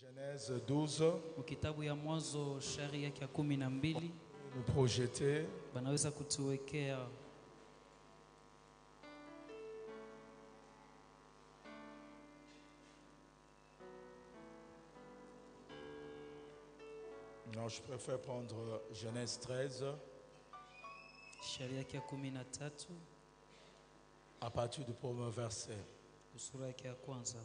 Genèse 12, Kitabu ya Mwanzo shairi yake ya 12 nous projeter banaweza kutuwekea non, je préfère prendre Genèse 13 shairi yake ya 13 à partir du premier verset. sura yake ya kwanza.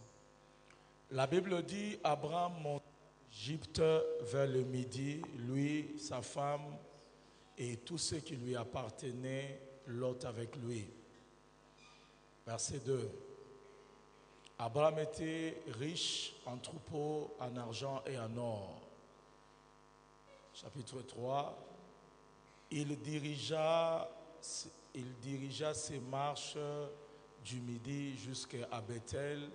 La Bible dit Abraham monta d'Égypte vers le midi, lui, sa femme et tous ceux qui lui appartenaient, Lot avec lui. Verset 2. Abraham était riche en troupeaux, en argent et en or. Chapitre 3. Il dirigea ses marches du midi jusqu'à Bethel,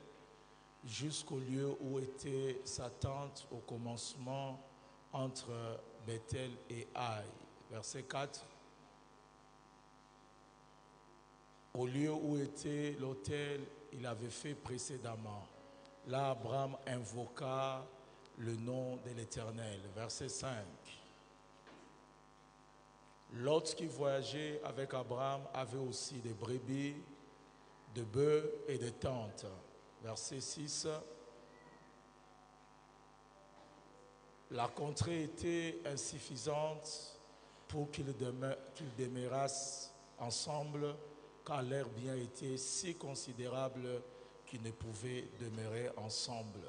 jusqu'au lieu où était sa tente au commencement entre Bethel et Haï. Verset 4. Au lieu où était l'autel, il avait fait précédemment. Là, Abraham invoqua le nom de l'Éternel. Verset 5. Lot qui voyageait avec Abraham avait aussi des brebis, de bœufs et de tentes. Verset 6. La contrée était insuffisante pour qu'ils demeurassent ensemble, car leur bien était si considérable qu'ils ne pouvaient demeurer ensemble.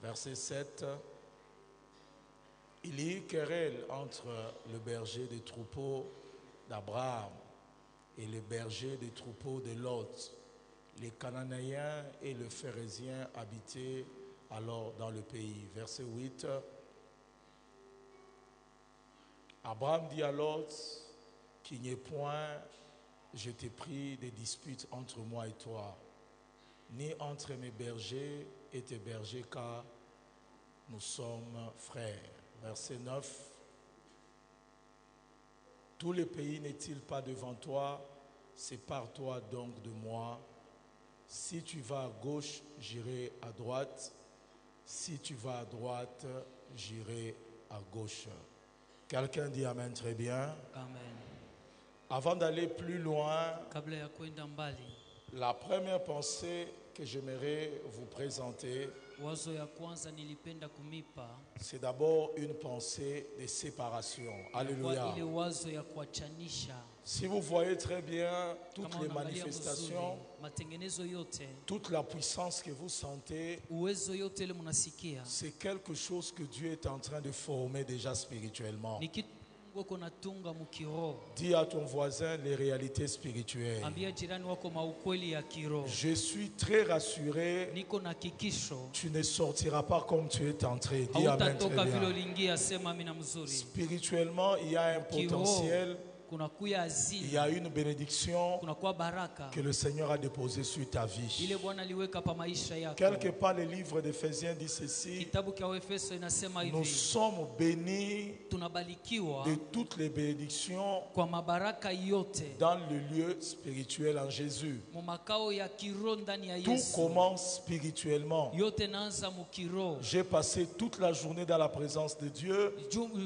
Verset 7. Il y eut querelle entre le berger des troupeaux d'Abraham et le berger des troupeaux de Lot. Les Cananéens et les Phérésiens habitaient alors dans le pays. Verset 8. Abraham dit à Lot qu'il n'y ait point, je t'ai pris des disputes entre moi et toi, ni entre mes bergers et tes bergers, car nous sommes frères. Verset 9. Tout le pays n'est-il pas devant toi? Sépare-toi donc de moi. Si tu vas à gauche, j'irai à droite. Si tu vas à droite, j'irai à gauche. Quelqu'un dit Amen, très bien. Amen. Avant d'aller plus loin, Kabla ya kwenda mbali, la première pensée que j'aimerais vous présenter, wazo ya kwanza nilipenda kumipa c'est d'abord une pensée de séparation. Alléluia. kwa ile wazo ya kuachanisha. Si vous voyez très bien toutes Kama les unaangalia manifestations, mzuri, matengenezo yote, toute la puissance que vous sentez, uwezo yote ile mnasikia c'est quelque chose que Dieu est en train de former déjà spirituellement. ni kitu Mungu kunatunga mkiroho. Dis à ton voisin les réalités spirituelles. Ambia jirani wako maukweli ya kiroho. Je suis très rassuré. Niko na hakikisho Tu ne sortiras pas comme tu es entré. Dis Amen. hautatoka Très vile bien. uliingia, sema amina mzuri. Spirituellement, il y a un potentiel, Kuna kuya il y a azili, une bénédiction kuna kuwa baraka que le Seigneur a déposée sur ta vie. ile Bwana aliweka pa maisha yako. Quelque part, le livre d'Éphésiens dit ceci: Kitabu cha Efeso inasema nous hivi, sommes bénis tunabarikiwa de toutes les bénédictions kwa mabaraka yote dans le lieu spirituel en Jésus. mu makao ya kiroho ndani ya Tout Yesu. commence spirituellement. Yote naanza mu kiroho. J'ai passé toute la journée dans la présence de Dieu.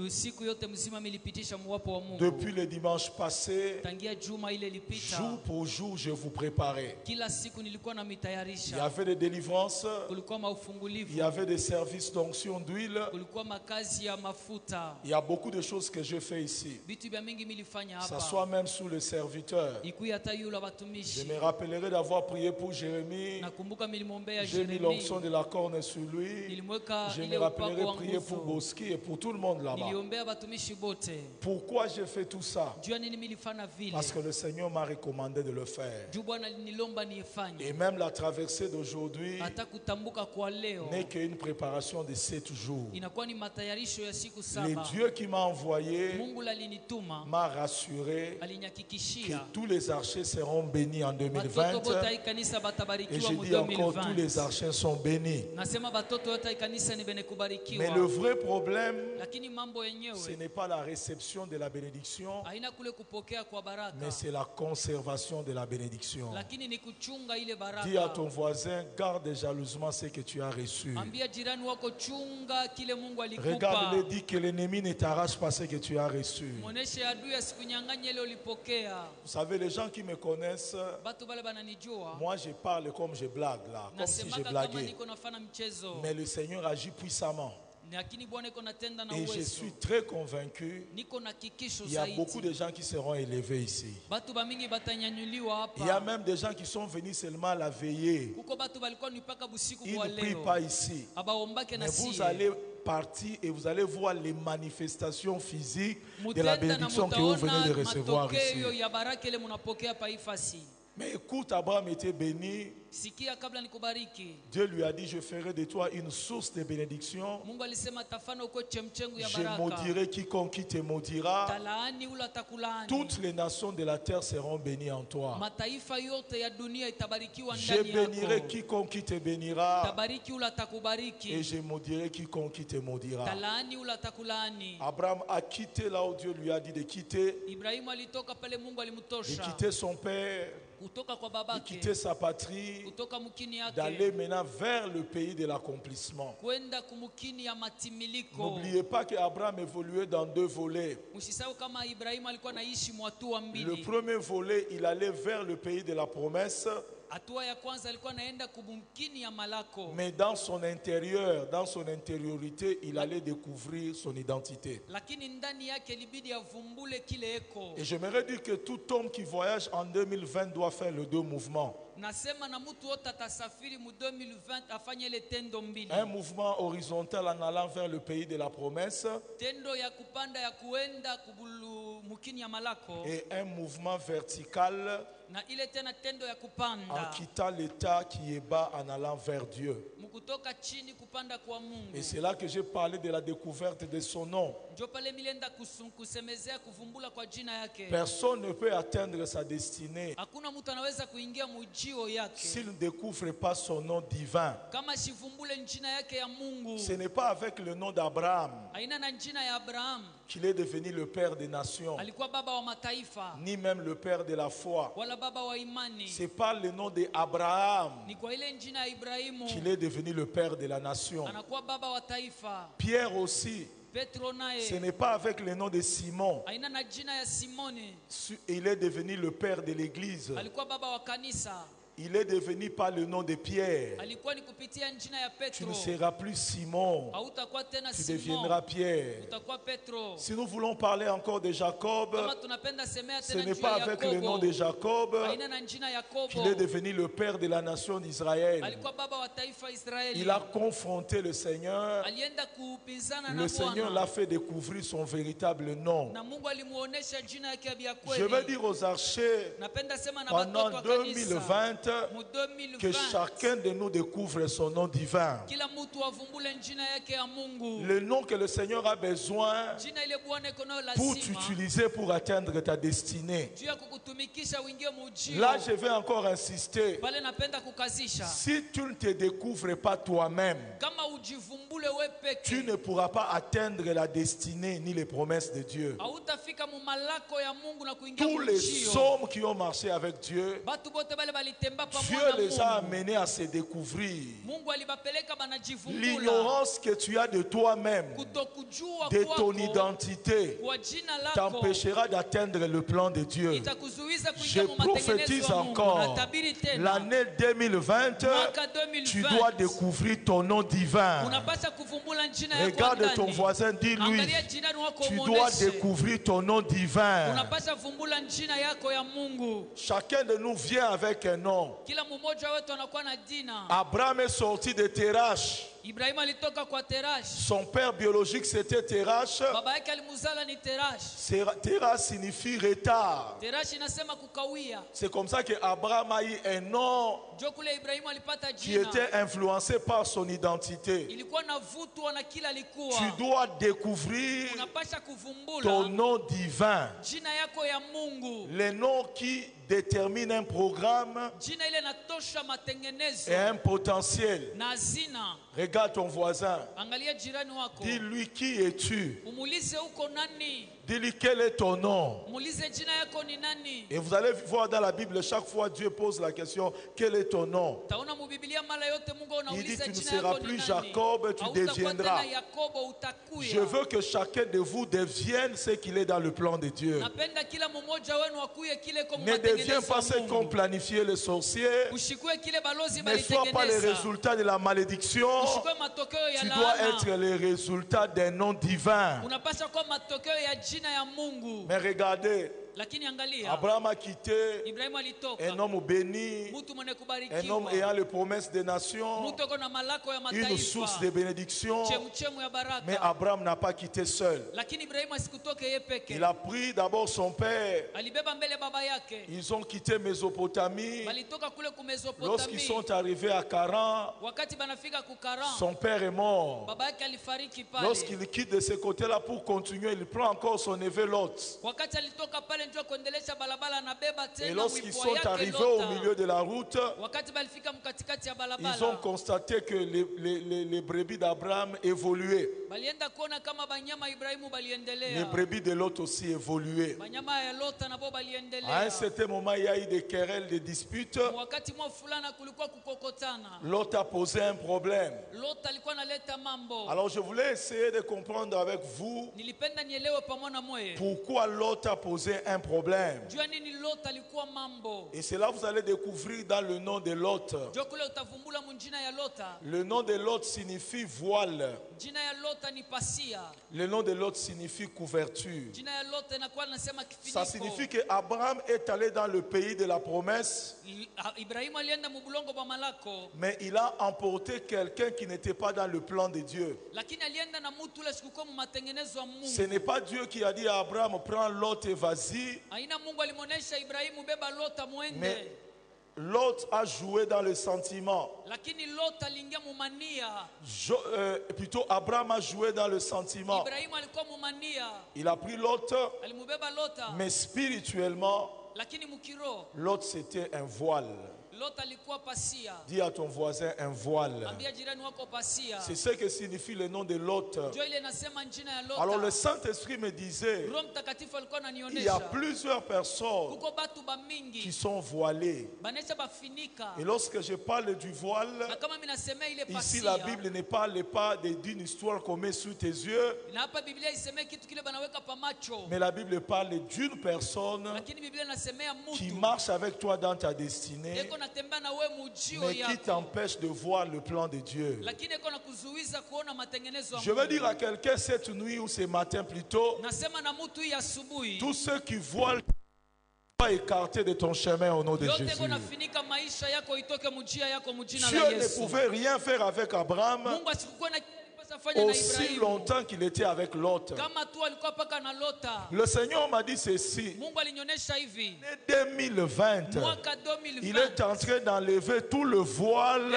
Siku yote mzima milipitisha muwapo wa Mungu. Depuis le dimanche passé, Tangia juma ile lipita, jour pour jour, je vous préparais. kila siku nilikuwa na Il y mitayarisha. avait des délivrances, Kulikuwa il maufungulivu, y avait des services d'onction d'huile. kulikuwa makazi ya mafuta. Il y a beaucoup de choses que je fais ici. Vitu vya mingi milifanya Ça hapa. soit même sous le serviteur. Ikuya hata yule Je watumishi. me rappellerai d'avoir prié pour Jérémie. Nakumbuka milimwombea J'ai mis Jeremie. l'onction de la corne sur lui. Nilimweka Je ile me upako rappellerai wa prier pour nguvu. Boski et pour tout le monde là-bas. Niliombea watumishi bote. Pourquoi j'ai fait tout ça? Jua nini milifanya vile? Parce que le Seigneur m'a recommandé de le faire. Juu Bwana nilomba niifanye. Et même la traversée d'aujourd'hui Hata kutambuka kwa leo n'est qu'une préparation de 7 jours. inakuwa ni matayarisho ya siku Le 7. Dieu qui m'a envoyé Mungu alinituma, m'a rassuré que alinyakikishia tous les archers seront bénis en batoto 2020. bote hii kanisa Et batabarikiwa je mu dis encore, tous les 2020. archers sont bénis. Nasema batoto wote hii kanisa ni bene Mais le kubarikiwa. vrai problème, Lakini mambo ce yenyewe n'est pas la réception de la bénédiction, haina kule kupokea kwa baraka. mais c'est la conservation de la bénédiction. Lakini ni kuchunga ile baraka. Dis à ton voisin, garde jalousement ce que tu as reçu. Ambia jirani wako chunga kile Mungu alikupa. Regarde-le, dis que l'ennemi ne t'arrache pas ce que tu as reçu. Muoneshe adui asikunyang'anye ile ulipokea. Vous savez, les gens qui me connaissent, Batu bale bananijua. moi je parle comme je blague là, comme si je Nasemaka kama blaguais. niko nafanya mchezo. Mais le Seigneur agit puissamment. Lakini Bwana iko natenda na Et je uwezo. suis très convaincu, Niko na kikisho il y a zaidi. beaucoup de gens qui seront élevés ici. Batu bamingi batanyanyuliwa hapa. Il y a même des gens qui sont venus seulement la veiller. Kuko batu balikuwa ni paka busiku Ils kwa ne prient leo. pas ici. Abaombake na Mais vous sie. allez partir et vous allez voir les manifestations physiques de Mutenda la na bénédiction que vous venez de mutaona recevoir matokeo ici. ya baraka ile munapokea pa ifasi. Mais écoute, Abraham était béni. Sikia kabla nikubariki. Dieu lui a dit, je ferai de toi une source de bénédiction. Mungu alisema tafana uko chemchengu ya Je baraka. maudirai quiconque qui te maudira. Talaani ula takulaani. Toutes les nations de la terre seront bénies en toi. Mataifa yote ya dunia itabarikiwa Je ndani bénirai yako. quiconque qui te bénira. Tabariki ula Et takubariki. je maudirai quiconque qui te maudira. Talaani ula takulaani. Abraham a quitté là où Dieu lui a dit de quitter. Ibrahimu alitoka pale Mungu Il alimtosha. quittait son père. Kutoka kwa Il babake. quittait sa patrie. Kutoka mukini D'aller yake. maintenant vers le pays de l'accomplissement. Kwenda kumukini ya matimiliko. N'oubliez pas qu'Abraham évoluait dans deux volets. Msisahau kama Ibrahimu alikuwa naishi mwatua Le mbili. premier volet, il allait vers le pays de la promesse, Hatua ya kwanza alikuwa anaenda kumukini ya malako. mais dans son intérieur, dans son intériorité, il allait découvrir son identité. Lakini ndani yake ilibidi avumbule kile eko. Et j'aimerais dire que tout homme qui voyage en 2020 doit faire les deux mouvements. Nasema na mtu wote atasafiri mu 2020 afanye ile tendo mbili. Un mouvement horizontal en allant vers le pays de la promesse Tendo ya kupanda ya kuenda mukini ya malako. et un mouvement vertical Na ile tena tendo ya en kupanda. quittant l'état qui est bas en allant vers Dieu. Mukutoka chini kupanda kwa Mungu. Et c'est là que j'ai parlé de la découverte de son nom. Ndio pale milenda kusemezea kuvumbula kwa jina yake. Personne ne peut atteindre sa destinée Hakuna mtu anaweza kuingia mujio yake. s'il ne découvre pas son nom divin. Kama sivumbule jina yake ya Mungu. Ce n'est pas avec le nom d'Abraham Haina na jina ya Abraham. qu'il est devenu le père des nations, Alikuwa baba wa mataifa. ni même le père de la foi. Wala baba wa imani. C'est par le nom d'Abraham Ni kwa ile jina ya Ibrahimu. qu'il est devenu le père de la nation. Anakuwa baba wa taifa. Pierre aussi, Petro ce naye. n'est pas avec le nom de Simon. Haina na jina ya Simoni. Il est devenu le père de l'église. Alikuwa baba wa kanisa. Il est devenu par le nom de Pierre. Alikuwa ni kupitia jina ya Tu Petro. ne seras plus Simon, Hautakuwa tena tu Simon. deviendras Pierre. Utakuwa Petro. Si nous voulons parler encore de Jacob, Kama tunapenda semea ce tena n'est juu pas ya avec le nom Yakobo. de Jacob Haina na jina Yakobo. qu'il est devenu le père de la nation d'Israël. Alikuwa baba wa taifa Israeli. Il a confronté le Seigneur. Alienda kupinzana Le na Seigneur Bwana. l'a fait découvrir son véritable nom. Na Mungu alimuonesha jina yake ya Je veux kweli. dire aux archers, Napenda sema na pendant watoto wa kanisa. 2020, Mu que 2020. chacun de nous découvre son nom divin. Kila mtu avumbule jina yake ya Mungu. Le nom que le Seigneur a besoin Jina ile Bwana iko nayo pour lazima. t'utiliser pour atteindre ta destinée. Juu ya kukutumikisha uingie mujio. Là, je vais encore insister. Pale napenda kukazisha. Si tu ne te découvres pas toi-même, Kama ujivumbule we tu peke. ne pourras pas atteindre la destinée ni les promesses de Dieu. Hautafika mu malako ya Mungu na kuingia Tous les mujio. hommes qui ont marché avec Dieu, Batu bote bale balitemba Dieu pamoja na les a Mungu. amenés à se découvrir. Mungu alibapeleka banajivumbula. L'ignorance que tu as de toi-même, Kutokujua de kwako ton identité, kwa jina lako t'empêchera d'atteindre le plan de Dieu. itakuzuiza Je kuingia mu matengenezo prophétise ya Mungu. encore, Natabiri tena l'année 2020, mwaka tu 2020 dois découvrir ton nom divin. unapaswa kuvumbula jina yako Regarde ton ndani. voisin, dis-lui, Angalia jirani wako tu dois umuoneshe. découvrir ton nom divin. Unapaswa vumbula jina yako ya Mungu. Chacun de nous vient avec un nom. Kila mmoja wetu anakuwa na jina. Abraham est sorti de Terach. Ibrahimu alitoka kwa Terash. Son père biologique c'était Terach. Baba yake alimuzala ni Terash. Terach signifie retard. Terash inasema kukawia. C'est comme ça que Abraham a eu un nom Jo kule Ibrahimu alipata qui jina. était influencé par son identité. Ilikuwa navutwa na kila alikuwa. Tu dois découvrir Unapasha kuvumbula ton nom divin. jina yako ya Mungu. Le nom qui détermine un programme Jina ile natosha matengenezo et un potentiel. na hazina. Regarde Regarde ton voisin. Angalia jirani wako. Dis-lui qui es-tu. Umuulize uko nani. Dis-lui quel est ton nom. Umuulize jina yako ni nani. Et vous allez voir dans la Bible, chaque fois Dieu pose la question, quel est ton nom? Taona mu Biblia mara yote Mungu Il dit, anauliza tu ne jina seras yako ni plus nani. Jacob, tu deviendras. Yakobo utakuya. Je veux que chacun de vous devienne ce qu'il est dans le plan de Dieu. Napenda kila mmoja wenu akuye kile kwa Ne deviens pas ce qu'ont planifié les sorciers. Ushikue kile balozi Ne sois pas les balitengeneza. résultats de la malédiction. Ushikue matokeo ya Tu dois laana. être les résultats d'un nom divin. Unapaswa kuwa matokeo ya jina ya Mungu. Mais regardez, Lakini angalia, Abraham a quitté Ibrahimu alitoka. un homme béni, Mtu mwenye un kubarikiwa. homme ayant les promesses des nations, Mtu ako na malako ya une source mataifa. de bénédiction. Chemuchemu ya Mais baraka. Abraham n'a pas quitté seul. Lakini Ibrahimu asikutoke yeye peke. Il a pris d'abord son père. Alibeba mbele baba yake. Ils ont quitté Mésopotamie. Walitoka kule ku Lorsqu'ils Mesopotamia. sont arrivés à Caran, Wakati banafika ku Karan, son père est mort. baba yake alifariki pale. Lorsqu'il quitte de ce côté-là pour continuer, il prend encore son neveu Lot. Wakati alitoka pale ndio kuendelesha balabala anabeba Et tena lorsqu'ils mwipwa sont yake arrivés Lota. au milieu de la route, Wakati balifika mkatikati ya ils ont balabala, constaté que les brebis d'Abraham évoluaient. balienda kuona kama banyama Ibrahimu Les baliendelea. brebis de Lot aussi évoluaient. Banyama ya Lota nabo À un baliendelea. certain moment, il y a eu des querelles, des disputes. Wakati mwa fulana kulikuwa kukokotana. Lot a posé un problème. Lota alikuwa analeta mambo. Alors je voulais essayer de comprendre avec vous Nilipenda nielewe pamoja na mwe. pourquoi Lot a posé un problème. Jua nini Lota alikuwa mambo. Et c'est là que vous allez découvrir dans le nom de Lot. Jua kule utavumbula munjina ya Lota. Le nom de Lot signifie voile. Jina ya Lota ni pasia. Le nom de Lot signifie couverture. Jina ya Lota inakuwa nasema Ça signifie kifiniko. qu'Abraham est allé dans le pays de la promesse, Ibrahimu alienda mubulongo ba malako. mais il a emporté quelqu'un qui n'était pas dans le plan de Dieu. Lakini alienda na mtu ule sikukuwa mu matengenezo ya Ce Mungu. n'est pas Dieu qui a dit à Abraham, prends Lot et vas-y. Aina Mungu alimuonesha Ibrahimu beba Lota muende. Mais Lot a joué dans le sentiment. Lakini Lota aliingia mumania. Plutôt, Abraham a joué dans le sentiment. Ibrahimu alikuwa mumania. Il a pris Lot, Alimubeba Lota. mais spirituellement, Lakini mukiro Lot c'était un voile. Lota alikuwa pasia. Dis à ton voisin un voile. Ambia jirani wako pasia. C'est ce que signifie le nom de Lot. Ndio ile nasema njina ya Alors le Lota. Saint-Esprit me disait, Roho Mtakatifu alikuwa il y a ananionyesha. plusieurs personnes Kuko batu ba qui mingi. sont voilées. Banesha bafinika. Et lorsque je parle du Na voile, kama mimi nasema ile ici pasia. la Bible ne parle pas d'une histoire qu'on met sous tes yeux, Na hapa Biblia iseme kitu kile banaweka pa macho. mais la Bible parle d'une personne Lakini Biblia inasemea qui mtu. marche avec toi dans ta destinée, Eko natembea na wewe mujio mais qui yako. t'empêche de voir le plan de Dieu. Lakini eko nakuzuiza kuona matengenezo ya Je veux Mungu. dire à quelqu'un cette nuit ou ce matin plutôt, Nasema na mtu hii asubuhi. tous ceux qui voilent soient écartés de ton chemin au nom de Yote Jésus. eko nafinika maisha yako itoke mujia yako mujina Dieu la ne Yesu. pouvait rien faire avec Abraham Mungu asikukuwa na kipasa fanya na aussi Ibrahimu. longtemps qu'il était avec Lot. Kama tu alikuwa paka na Lota. Le Seigneur m'a dit ceci. Mungu alinionyesha hivi. L'année 2020, Mwaka il est 2020. en train d'enlever tout le voile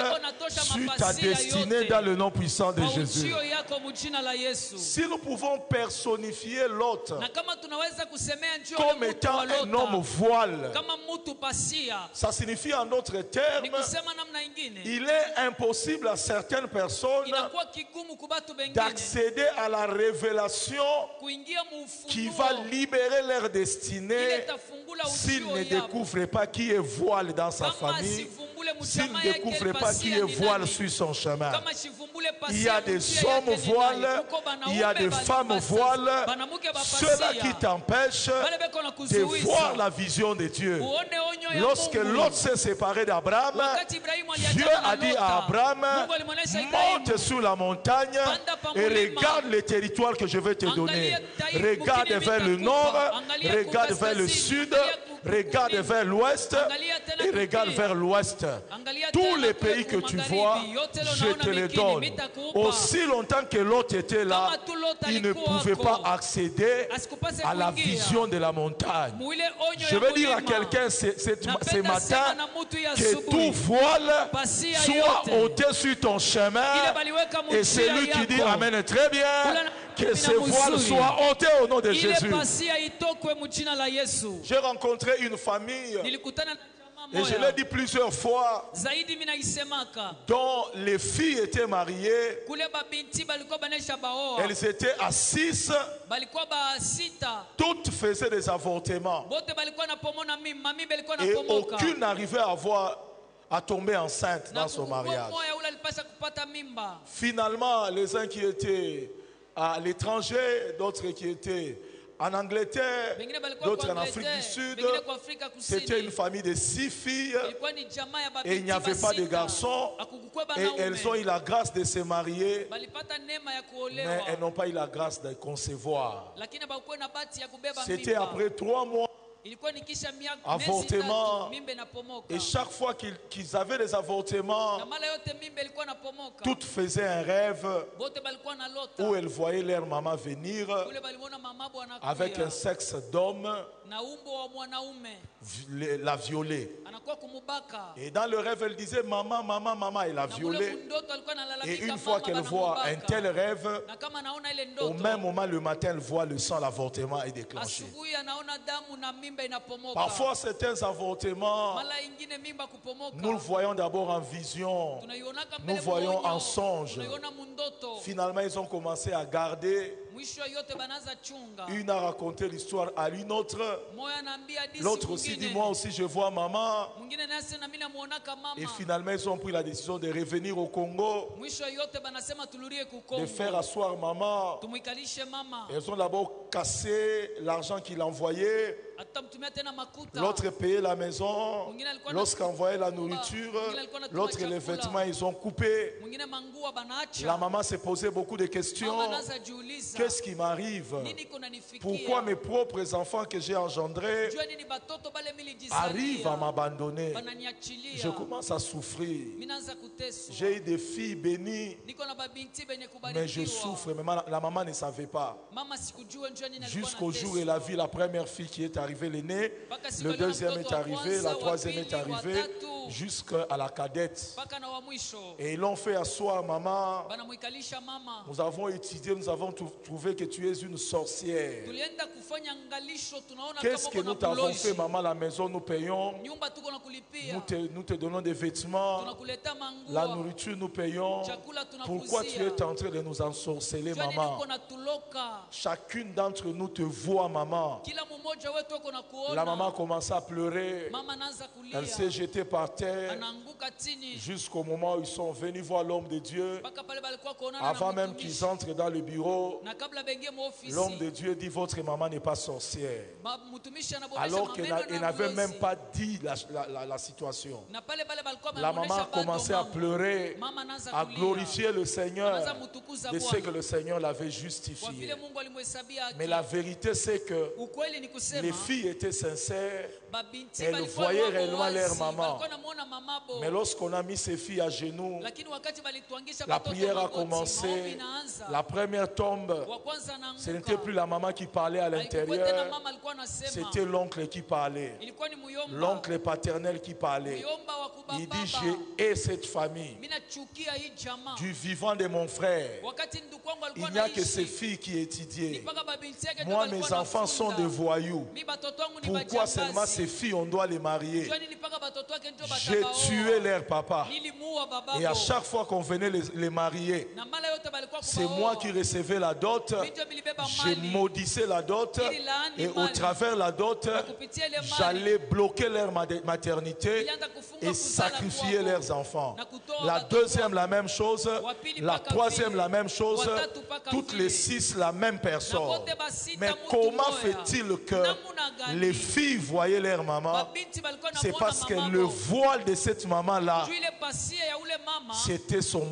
sur ta destinée dans le nom puissant de Jésus. Maujio yako mujina la Yesu. Si nous pouvons personnifier Lot Na kama tunaweza kusemea njoo comme ya mtu étant wa un homme Lota. voile, Kama mtu pasia. ça signifie en d'autres Ni termes, kusema namna ingine. il est impossible à certaines personnes Inakuwa kigumu kubatu bengine. d'accéder à la révélation Kuingia qui va muufunuo. libérer leur Ile destinée itafungula s'ils ujio ne yao. découvrent pas qui est voile dans sa Kama famille, asivumbule s'ils mchama ne yake découvrent pas qui pasia est ni voile nani. sur son chemin. Kama shivumbule Il y a pasia des mjia hommes yake ni voiles, nani. Kuko banaume il y a des bali femmes pasia. voiles, Banamuke ba ceux-là pasia. qui t'empêchent Bale beko na de kuzuiza. voir la vision de Dieu. Uone onyo ya Lorsque Mungu. Lot s'est séparé d'Abraham, Wakati Ibrahimu aliachana Dieu na a dit Lota, à Abraham, Mungu alimuonesha Ibrahimu, monte sur la montagne Panda pa et mulima. regarde les territoires que je vais te donner. Angalia taifa, Regarde mukini vers le vitakupa. nord, Angalia regarde vers le kaskazini, sud, angalia regarde kukuni. vers l'ouest Angalia tena et regarde kulia. vers l'ouest. Angalia Tous tena les kule pays que tu magharibi. vois, Yote lo je naona te les mikini, donne. mitakupa. Aussi longtemps que Lot était là, Kama tu Lot il ne alikuwa pouvait ako. pas accéder Asikupase à la kuingia. vision de la montagne. Muile onyo Je ya veux dire à mulima. quelqu'un ce Napenda matin sema na mtu ya que asubuhi. tout voile Pasia soit yote. ôté sur ton chemin. Ile baliweka Et mujia celui qui dit yako. Amen très bien, Ula- que Mina ce voile muzuri. soit ôté au nom de Ile Jésus. pasia itokwe mujina la Yesu. J'ai rencontré une famille Nilikutana na jamaa Et je l'ai dit plusieurs fois, zaidi mina isemaka dont les filles étaient mariées, kule babinti balikuwa banesha baoa elles étaient à 6, balikuwa ba sita toutes faisaient des avortements. bote balikuwa na pomona mimba mimba ilikuwa na Et pomoka aucune n'arrivait à tomber enceinte dans son mariage. moya ule alipasha kupata mimba. Finalement, les uns qui étaient à l'étranger, d'autres qui étaient en Angleterre, Bengine balikuwa d'autres kwa en Afrique du Angleterre, Sud. bengine kwa Afrika Kusini. C'était une famille de 6 filles Ilikuwa ni jamaa ya et babinti il n'y avait pas de basita. garçons. Hakukukwe Et banaume. elles ont eu la grâce de se marier, Balipata neema ya mais kuolewa elles n'ont pas eu la grâce de concevoir. lakini bakuwe na bahati ya kubeba C'était mimba. après 3 mois. Ilikuwa ni kisha miezi Avortement. tatu, mimba inapomoka. Et chaque fois qu'ils avaient des avortements, Na mara yote mimba ilikuwa inapomoka. toutes faisaient un rêve Bote balikuwa na lota. où elles voyaient leur maman venir Kule balimona mamabo avec anakuya un sexe d'homme, na umbo wa mwanaume la violer. anakuwa kumubaka. Et dans le rêve, elle disait maman, maman, maman, et la Na kule violer. mundoto alikuwa Et analalamika une fois mama qu'elle voit un banamubaka. tel rêve, Na kama anaona ile au ndoto même moment, le matin, elle voit le sang, l'avortement est déclenché. asubuhi anaona damu na mimba inapomoka. Parfois, certains avortements, Mara ingine mimba kupomoka. nous le voyons d'abord en vision. Tunaionaka Nous mbele voyons monyo. en songe. Tunaiona mundoto. Finalement, ils ont commencé à garder. Mwisho yote banaza chunga. Une a raconté l'histoire à une autre. Moya anaambia hadithi L'autre aussi dit, mwingine. moi aussi, je vois maman. Mwingine nasi na mimi namuonaka mama. Et finalement, ils ont pris la décision de revenir au Congo, Mwisho yote banasema tulurie ku de Kongo. faire asseoir maman. Tumwikalishe mama. Elles ont d'abord cassé l'argent qu'il envoyait. Atamtumia tena makuta. L'autre payait la maison. Mwingine alikuwa L'autre envoyait la nourriture. Mwingine alikuwa anatuma L'autre les chakula. vêtements, ils ont coupé. Mwingine mangua banaacha. La maman s'est posé beaucoup de questions. Mama anaanza jiuliza. Qu'est-ce qui m'arrive? Nini kunanifikia? Pourquoi mes propres enfants que j'ai engendrés Jua nini batoto bale milijisalia. arrivent à m'abandonner? Bananiachilia. Je commence à souffrir. Mimi naanza kuteswa. J'ai eu des filles bénies, Niko na babinti benye mais je kubarikiwa. souffre. Mais la maman ne savait pas. Mama sikujua njua nini alikuwa Jusqu'au jour où anateswa. elle a vu la première fille qui est arrivée, l'aînée, Mpaka siku le aliona deuxième mtoto est wa arrivé, kwanza, la wa troisième pili, est wa arrivée, tatu, jusqu'à la cadette. mpaka na wa mwisho. Et ils l'ont fait asseoir, maman. Banamwikalisha mama. Nous avons étudié, nous avons trouvé que tu es une sorcière. Tulienda kufanya ngalisho tunaona Qu'est-ce que kama nous kuna t'avons fait, buloji. maman, à la maison, nous payons. Nyumba tuko na kulipia. Nous te donnons des vêtements. Tunakuleta mangua. La nourriture, nous payons. Chakula tunakuzia. Pourquoi tu es en train de nous ensorceler, Jua nini maman? uko na tuloka. Chacune d'entre nous te voit, maman. Kila mmoja wetu uko na kuona. La maman commence à pleurer. Mama anaanza kulia. Elle s'est jetée par terre Anaanguka chini. jusqu'au moment où ils sont venus voir l'homme de Dieu. Mpaka pale balikuwa kuonana na Avant même mtumishi. qu'ils entrent dans le bureau, Na kabla bengie muofisi. l'homme de Dieu dit, votre maman n'est pas sorcière. Mtumishi anaboresha Alors qu'elle maneno na n'avait ulozi. même pas dit la situation. Na pale pale balikuwa La maman wanamuonesha a commencé à bado mambo. pleurer, Mama anaanza à kulia. glorifier le Seigneur Anaanza mutukuza de ce Bwana. que le Seigneur l'avait Kwa justifié. vile Mungu alimhesabia haki. Mais la vérité, c'est que Ukweli ni kusema les filles étaient sincères, babinti elles balikuwa voyaient wako réellement wazi, leur maman. balikuwa namuona mamabo. mais lorsqu'on a mis ces filles à genoux, Lakini wakati balituangisha la batoto prière a magoti, maombi commencé, inaanza. la première tombe, Wa kwanza anaanguka. ce n'était plus la maman qui parlait à Haikuwa tena l'intérieur, mama alikuwa anasema. c'était l'oncle qui parlait, Ilikuwa ni muyomba. l'oncle paternel qui parlait. Muyomba wa kubababa. Il dit, j'ai hais cette famille, Mimi nachukia hii jamaa. du vivant de mon frère. Wakati ndugu wangu alikuwa Il n'y a que anaishi, ces filles qui étudiaient. mpaka babinti yake ndio Moi, walikuwa mes enfants sont wanafunga. des voyous. Mimi batoto wangu ni Pourquoi bajambazi. seulement ces filles, on doit les marier? Jua nini mpaka batoto wake ndio J'ai batabaoa. tué leur papa. Nilimuua babako. Et à chaque fois qu'on venait les marier, Na mara yote balikuwa c'est kubaoa. moi qui recevais la dot. Mimi ndio nilibeba Je mali. maudissais la dot. Et au travers la dot, Kupitia ile mali. j'allais bloquer leur maternité Nilianza kufunga et kuzala sacrifier kwao. leurs enfants. Na kutoa La watoto deuxième, wao. la même chose. Wapili La paka troisième, vile. la même chose. Watatu paka Toutes vile. les 6, la même personne. Na wote basita Mais mtu comment moya. fait-il que Namuna gani? les filles voyaient leur maman? Babinti balikuwa C'est namuona parce que mamabo. le voile de cette maman-là, Juu ile pasia ya ule mama. c'était son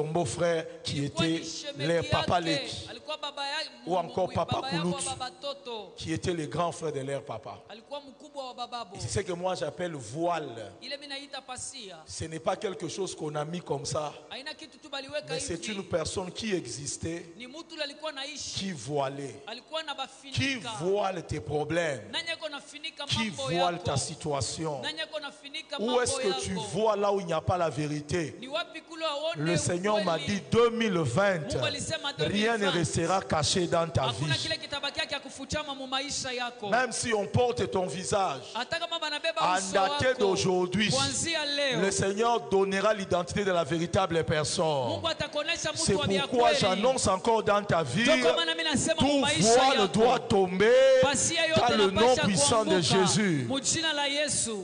beau-frère qui ilikuwa était ni shemeki leur papa yake. Leki, Alikuwa baba ya- Ou encore papa baba yako wa Kulutu. baba toto. qui était le grand frère de leur papa. Alikuwa mkubwa wa bababo. Et c'est ce que moi j'appelle voile. Ile mimi naita pasia. Ce n'est pas quelque chose qu'on a mis comme ça, Haina kitu tu baliweka mais c'est hivi. une personne qui existait, Ni mtu ule alikuwa naishi. qui voilait, Alikuwa na qui bafinika. voile tes problèmes, Nani yako nafinika qui mambo voile yako? ta situation. Nani yako nafinika Où mambo est-ce que tu yako? vois là où il n'y a pas la vérité? Ni wapi kule waone Le Seigneur m'a ukweli? dit 2020, Mungu alisema rien ne 2020. restera caché dans ta Hakuna vie. kile haitabakia kufutama mu maisha yako. Même si on porte ton visage, Hata kama banabeba en uso daté wako, d'aujourd'hui, kuanzia leo, le Seigneur donnera l'identité de la véritable personne. Mungu atakuonesha C'est mtu wa bia pourquoi kweli. j'annonce encore dans ta vie, Ndio kwa maana mimi nasema mu tout maisha voile yako, doit tomber pasia yote dans le nom inapasha puissant de kuanguka Jésus. mu jina la Yesu.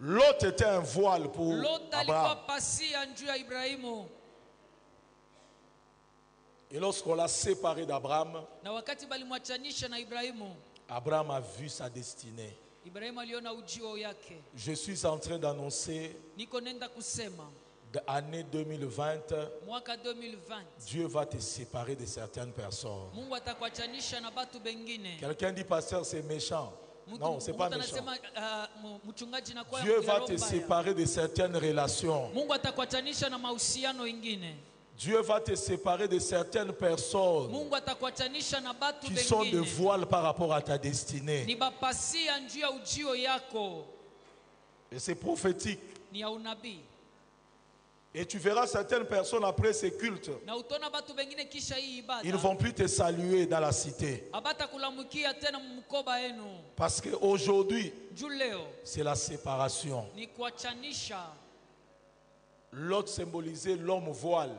L'autre était un voile pour Lot alikuwa Abraham. pasia juu ya Ibrahimu. Et lorsqu'on l'a séparé d'Abraham, Na wakati balimwachanisha na Ibrahimu, Abraham a vu sa destinée. Ibrahimu aliona ujio yake. Je suis en train d'annoncer, Niko nenda kusema l'année 2020, mwaka 2020 Dieu va te séparer de certaines personnes. Mungu atakuachanisha na batu bengine. Quelqu'un dit, pasteur, c'est méchant. Non, c'est pas méchant. Anasema mchungaji na kwa Dieu va te séparer de certaines relations. Mungu atakuachanisha na mahusiano ingine. Dieu va te séparer de certaines personnes Mungu atakuachanisha na batu qui sont de bengine. voile par rapport à ta destinée. Ni bapasia njuu ya ujio yako. Et c'est prophétique. Ni ya unabii. Et tu verras certaines personnes après ces cultes, Na utona batu bengine kisha hii ibada. ils ne vont plus te saluer dans la cité. Abata kulamukia tena mkoba yenu. Parce qu'aujourd'hui, Juu leo c'est la séparation. ni kuachanisha. L'autre symbolisait l'homme voile.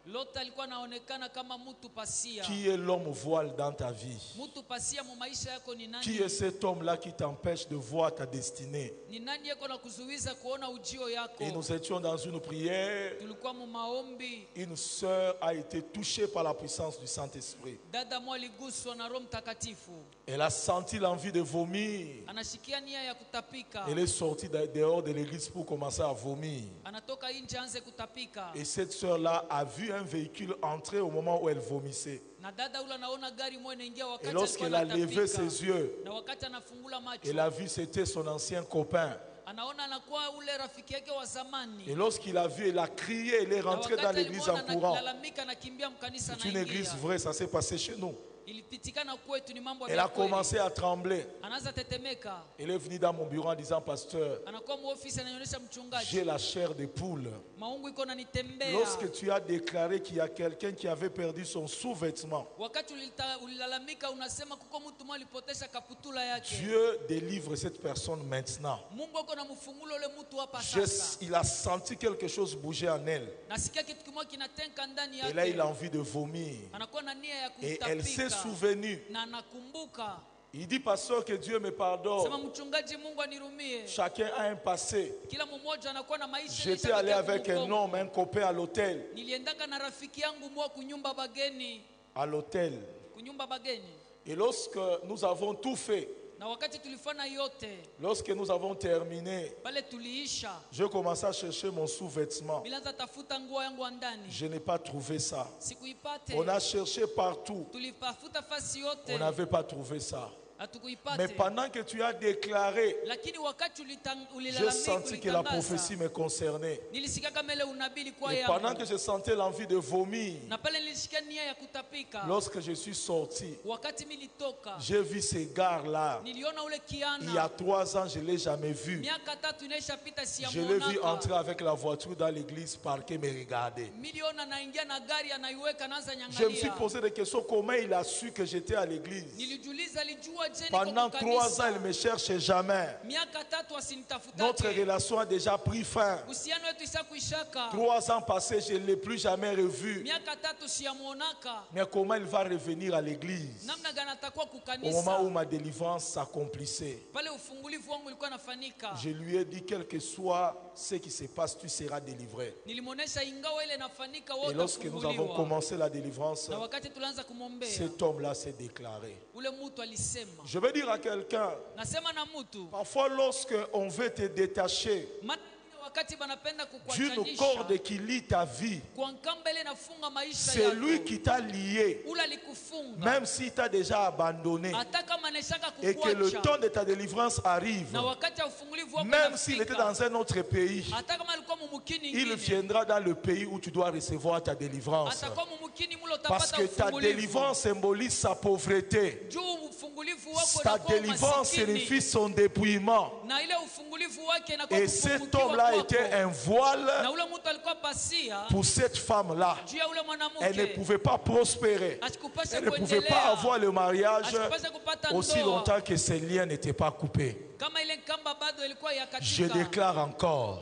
Lot alikuwa anaonekana kama mtu pasia. Qui est l'homme voile dans ta vie? Mtu pasia mu maisha yako ni nani? Qui est cet homme-là qui t'empêche de voir ta destinée? Ni nani yako na kuzuiza kuona ujio yako? Et nous étions dans une prière. Tulikuwa mu maombi. Une sœur a été touchée par la puissance du Saint-Esprit. Dada mwa aliguswa na Roho Mtakatifu. Elle a senti l'envie de vomir. Anashikia nia ya kutapika. Elle est sortie dehors de l'église pour commencer à vomir. Anatoka nje anze kutapika. Et cette sœur-là a vu un véhicule entrer au moment où elle vomissait. Na dada ule anaona gari moja inaingia Et wakati lorsqu'elle a levé ses yeux, na wakati anafungula macho. elle a vu c'était son ancien copain. Anaona anakuwa ule rafiki yake wa zamani. Et lorsqu'il a vu, elle a crié, elle est rentrée dans l'église en courant. C'est une église vraie, ça s'est passé chez nous. Elle a commencé à trembler. Elle est venue dans mon bureau en disant, pasteur, j'ai la chair de poule. Lorsque tu as déclaré qu'il y a quelqu'un qui avait perdu son sous-vêtement, Dieu délivre cette personne maintenant. Il a senti quelque chose bouger en elle. Et là, il a envie de vomir. Et elle s'est souvenue. Il dit, pasteur, que Dieu me pardonne. Chacun a un passé. J'étais allé avec un homme, un copain à l'hôtel. À l'hôtel. Et lorsque nous avons tout fait, lorsque nous avons terminé, je commençais à chercher mon sous-vêtement. Je n'ai pas trouvé ça. On a cherché partout. On n'avait pas trouvé ça. Mais pendant que tu as déclaré, j'ai senti que la prophétie me concernait. Et pendant que je sentais l'envie de vomir, lorsque je suis sorti, j'ai vu ces gars-là. Il y a 3 ans, je ne l'ai jamais vu. Je l'ai vu entrer avec la voiture dans l'église, parquer, me regarder. Je me suis posé des questions. Comment il a su que j'étais à l'église? Pendant 3 ans, il ne me cherchait jamais. Notre relation a déjà pris fin. 3 ans passés, je ne l'ai plus jamais revu. Mais comment il va revenir à l'église au moment où ma délivrance s'accomplissait? Je lui ai dit, quel que soit ce qui se passe, tu seras délivré. Et lorsque nous avons commencé la délivrance, cet homme-là s'est déclaré. Je veux dire à quelqu'un, parfois lorsque on veut te détacher d'une corde qui lie ta vie, c'est lui qui t'a lié, même s'il t'a déjà abandonné, et que le temps de ta délivrance arrive, même s'il était dans un autre pays, il viendra dans le pays où tu dois recevoir ta délivrance. Parce que ta délivrance symbolise sa pauvreté. Ta délivrance signifie son dépouillement. Et cet homme-là était un voile pour cette femme-là. Elle ne pouvait pas prospérer. Elle ne pouvait pas avoir le mariage aussi longtemps que ses liens n'étaient pas coupés. Je déclare encore,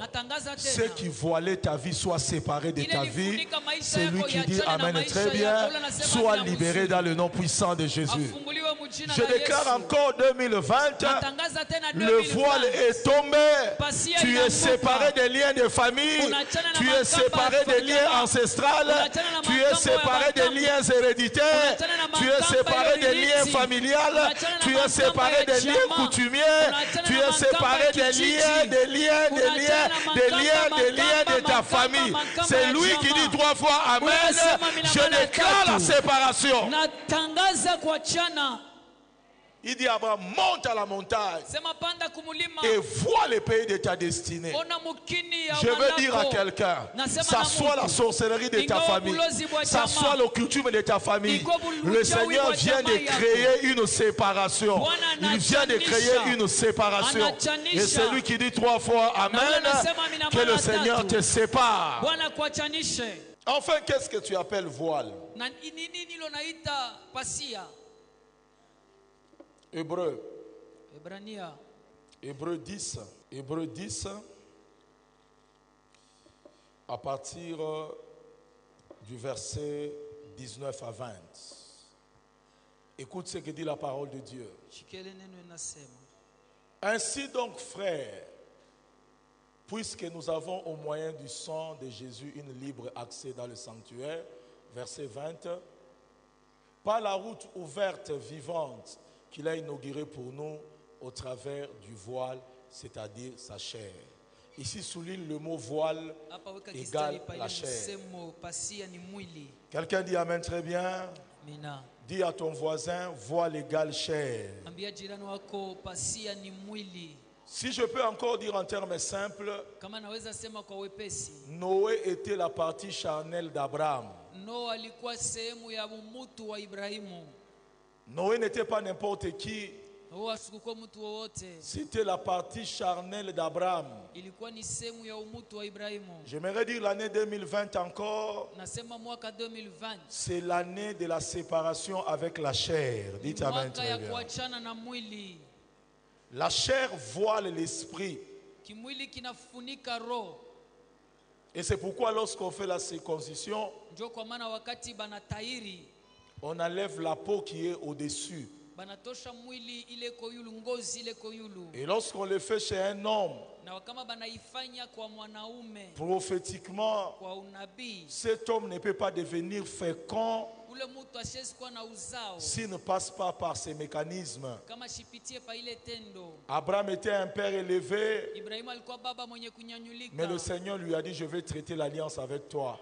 ceux qui voilaient ta vie soient séparés de ta vie. C'est lui qui dit Amen, très bien. Sois libéré dans le nom puissant de Jésus. Je déclare encore 2020, le voile est tombé. Tu es séparé des liens de famille. Tu es séparé des liens ancestraux. Tu es séparé des liens héréditaires. Tu es séparé des liens familiales. Tu es séparé des liens coutumiers. Tu es séparé des liens de ta famille. C'est lui qui dit 3 fois Amen. Je déclare la séparation. Il dit Abraham, monte à la montagne et vois le pays de ta destinée. Je veux dire à quelqu'un, ça soit la sorcellerie de ta famille, ça soit l'occultisme de ta famille, le Seigneur vient de créer une séparation. Il vient de créer une séparation. Et c'est lui qui dit 3 fois Amen, que le Seigneur te sépare. Enfin, qu'est-ce que tu appelles voile? Hébreu 10, à partir du verset 19 à 20. Écoute ce que dit la parole de Dieu. Ainsi donc, frères, puisque nous avons au moyen du sang de Jésus une libre accès dans le sanctuaire, verset 20, par la route ouverte, vivante, qu'il a inauguré pour nous au travers du voile, c'est-à-dire sa chair. Ici souligne le mot voile égale la chair. Quelqu'un dit Amen très bien. Dis à ton voisin, voile égale chair. Si je peux encore dire en termes simples, Noé était la partie charnelle d'Abraham. Noé n'était pas n'importe qui. C'était la partie charnelle d'Abraham. J'aimerais dire l'année 2020 encore. C'est l'année de la séparation avec la chair. Dites Amen très bien. La chair voile l'esprit. Et c'est pourquoi lorsqu'on fait la circoncision, on enlève la peau qui est au-dessus. Et lorsqu'on le fait chez un homme, prophétiquement, cet homme ne peut pas devenir fécond s'il ne passe pas par ces mécanismes. Abraham était un père élevé, mais le Seigneur lui a dit, je vais traiter l'alliance avec toi.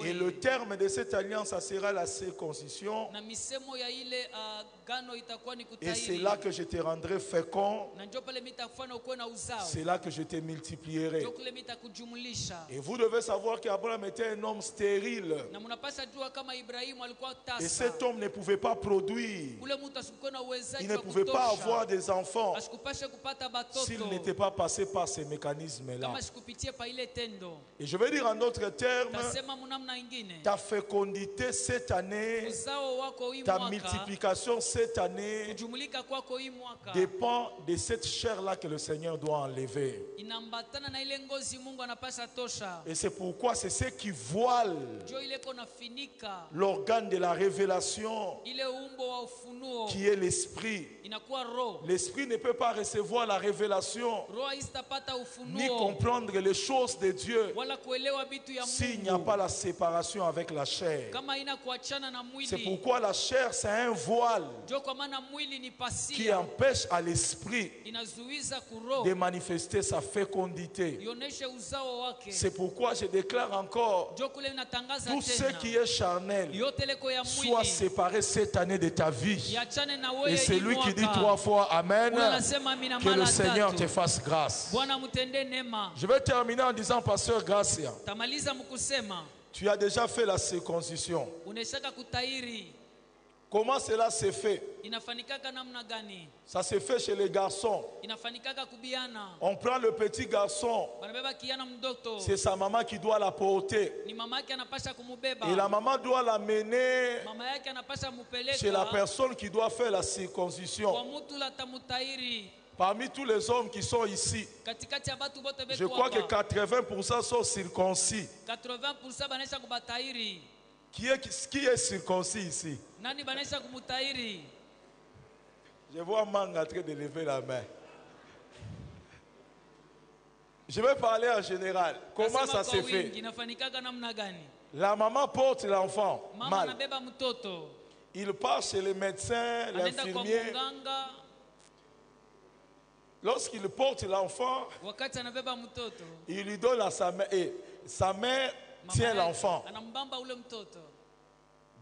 Et le terme de cette alliance, ça sera la circoncision. Et c'est là que je te rendrai fécond. C'est là que je te multiplierai. Et vous devez savoir qu'Abraham était un homme stérile. Et cet homme ne pouvait pas produire. Il ne pouvait pas avoir des enfants s'il n'était pas passé par ces mécanismes-là. Et je veux dire en d'autres termes, ta fécondité cette année, ta multiplication cette année dépend de cette chair-là que le Seigneur doit enlever. Et c'est pourquoi c'est ce qui voile l'organe de la révélation qui est l'esprit. L'esprit ne peut pas recevoir la révélation ni comprendre les choses de Dieu s'il n'y a pas la séparation avec la chair. C'est pourquoi la chair c'est un voile qui empêche à l'esprit de manifester sa fécondité. C'est pourquoi je déclare encore, tout ce qui est charnel soit séparé cette année de ta vie. Et c'est lui qui dit 3 fois Amen. Que le Seigneur te fasse grâce. Je vais terminer en disant, Pasteur Gracia, Tu as déjà fait la circoncision. Unaishaka kutairi. Comment cela s'est fait? Inafanikaka namna gani? Ça se fait chez les garçons. Inafanikaka kubiana. On prend le petit garçon. Banabeba kiana mdoto. C'est sa maman qui doit la porter. Ni mama yake anapasha kumubeba. Et la maman doit l'amener Mama yake anapasha mupeleka. chez la personne qui doit faire la circoncision. Kwa mtu la tamutairi. Parmi tous les hommes qui sont ici, Katikati ya batu bote beko je crois que hapa. 80% sont circoncis. 80% banaisha kubatairi. Qui est circoncis ici? Nani banaisha kumutairi? Je vois Mang en train de lever la main. Je vais parler en général. Comment ça se fait? Inafanikaka namna gani? La maman porte l'enfant Mama mal. anabeba mtoto. Il part chez le médecin, Anaenda kwa l'infirmier. mganga. Lorsqu'il porte l'enfant, Wakati anabeba mtoto. il lui donne à sa mère. Et sa mère tient l'enfant. Anambamba ule mtoto.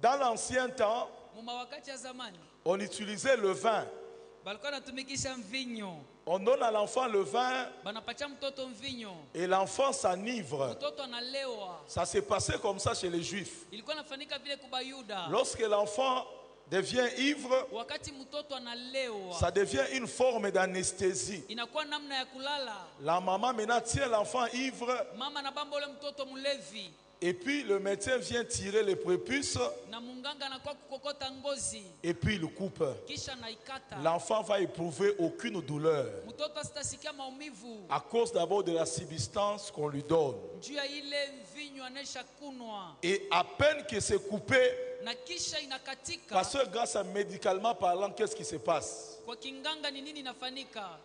Dans l'ancien temps, Muma wakati ya zamani. on utilisait le vin. Balikuwa natumikisha mvinyo. On donne à l'enfant le vin Banapatia mtoto mvinyo. et l'enfant s'enivre. Mtoto analewa. Ça s'est passé comme ça chez les Juifs. Ilikuwa nafanika vile kubayuda. Lorsque l'enfant devient ivre, Wakati mtoto analewa. ça devient une forme d'anesthésie. Inakuwa namna ya kulala. La maman maintenant tient l'enfant ivre Mama anabamba ule mtoto mlevi. et puis le médecin vient tirer les prépuces Na munganga anakuwa kukokota ngozi. et puis il coupe. Kisha naikata. L'enfant va éprouver aucune douleur Mtoto asitasikia maumivu. à cause d'abord de la substance qu'on lui donne. Juu ya ile mvinyo anaisha kunwa. Et à peine que c'est coupé, Na kisha inakatika. parce que grâce à médicalement parlant, qu'est-ce qui se passe? Kwa kinganga ni nini inafanika?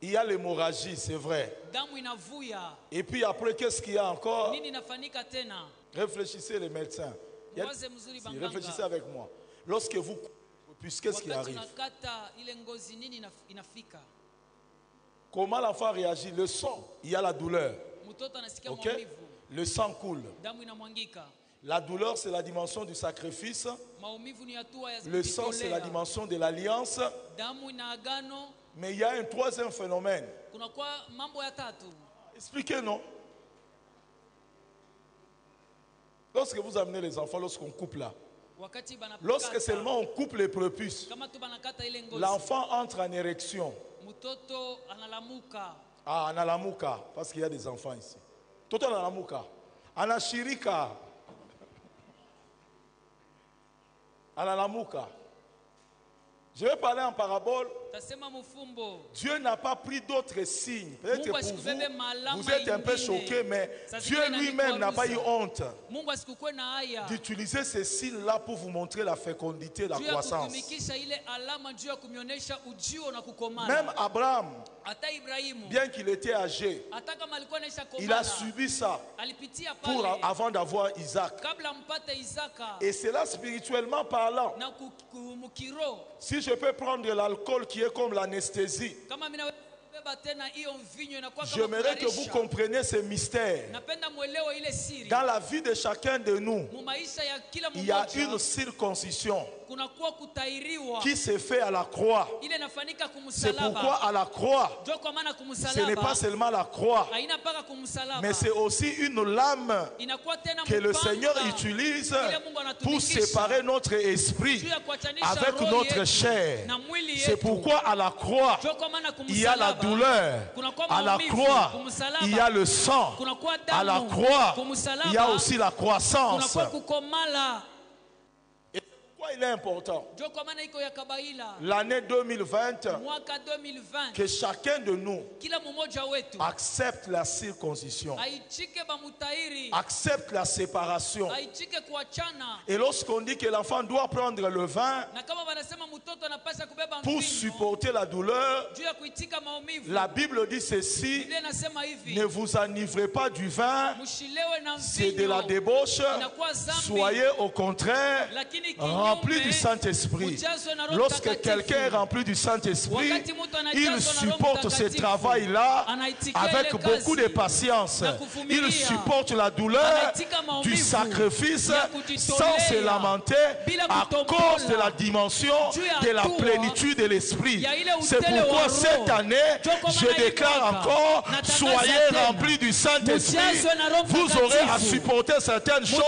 Il y a l'hémorragie, c'est vrai. Damu inavuya. Et puis après, qu'est-ce qu'il y a encore? Nini inafanika tena? Réfléchissez les médecins. Mwaze mzuri Si, banganga. réfléchissez avec moi. Lorsque vous coupez, qu'est-ce qui Wakati arrive? unakata ile ngozi nini inafika? Comment l'enfant réagit? Le sang, il y a la douleur. Mtoto anasikia Ok? maumivu. Le sang coule. Damu inamwangika. La douleur, c'est la dimension du sacrifice. Maumivu ni hatua ya Le sang, c'est la kujitolea. dimension de l'alliance. Damu ina agano. Mais il y a un troisième phénomène. Kuna kwa mambo ya tatu. Expliquez, non? Lorsque vous amenez les enfants, lorsqu'on coupe là, Wakati banakata. lorsque seulement on coupe les prépuces, Kama tu banakata ile ngozi. l'enfant entre en érection. Mtoto analamuka. Ah, analamuka, parce qu'il y a des enfants ici. Toto analamuka. Anashirika. Analamuka. Je vais parler en parabole. Tasema mufumbo. Dieu n'a pas pris d'autres signes. Peut-être Mungu pour asikubebe malama vous êtes un peu ingine. choqués, mais Ça Dieu zingine lui-même n'a pas eu inanikuaruza. honte Mungu asikukwe na haya. d'utiliser ces signes-là pour vous montrer la fécondité, la Juu ya croissance. kutumikisha ile alama juu ya kumionesha ujio na Même kukomana. Abraham, Hata Ibrahimu. bien qu'il était âgé, Hata kama alikuwa anaisha il a komana. subi ça Alipitia pour, pale. avant d'avoir Isaac. Kabla mpate Isaka. Et c'est là spirituellement parlant. Na mukiro. Si je peux prendre l'alcool qui est comme l'anesthésie, Kama mina beba tena hiyo mvinyo inakuwa kama j'aimerais que vous kularisha. compreniez ces mystères. Napenda mwelewe ile siri. Dans la vie de chacun de nous, Mu maisha ya kila il y a mmoja une circoncision kunakuwa kutairiwa. qui se fait à la croix. Ile inafanika C'est kumsalaba. pourquoi à la croix, Ndio kwa maana ce n'est kumsalaba. pas seulement la croix, Haina mpaka kumsalaba. mais c'est aussi une lame Inakuwa tena que le mpanga. Seigneur utilise Ile Mungu pour anatumikisha. séparer notre esprit Juu ya kuachanisha avec roho notre yetu chair. na mwili C'est yetu. pourquoi à la croix, Ndio kwa maana il y a la kumsalaba. douleur. Kunakuwa À la maumivu. croix, Kumsalaba. il y a le sang. Kunakuwa À la damu. croix, Kumsalaba. il y a aussi la croissance. Kunakuwa kukomala. Pourquoi il est important? Ndio kwa maana iko ya kabaila. L'année 2020, Mwaka 2020 que chacun de nous kila mmoja wetu accepte la circoncision, aichike bamutairi, accepte la séparation. aichike kuachana. Et lorsqu'on dit que l'enfant doit prendre le vin Na kama wanasema mtoto anapaswa kubeba pour mvinyo supporter la douleur, juu ya kuitika maumivu, la Bible dit ceci: Biblia inasema hivi, ne vous enivrez pas du vin, mshilewe na c'est de la mvinyo, débauche. inakuwa zambi. Soyez au contraire Lakini kinyume rempli du Saint-Esprit. Lorsque quelqu'un est rempli du Saint-Esprit, il supporte ce travail-là avec beaucoup de patience. Il supporte la douleur du sacrifice sans se lamenter à cause de la dimension de la plénitude de l'Esprit. C'est pourquoi cette année, je déclare encore, soyez remplis du Saint-Esprit. Vous aurez à supporter certaines choses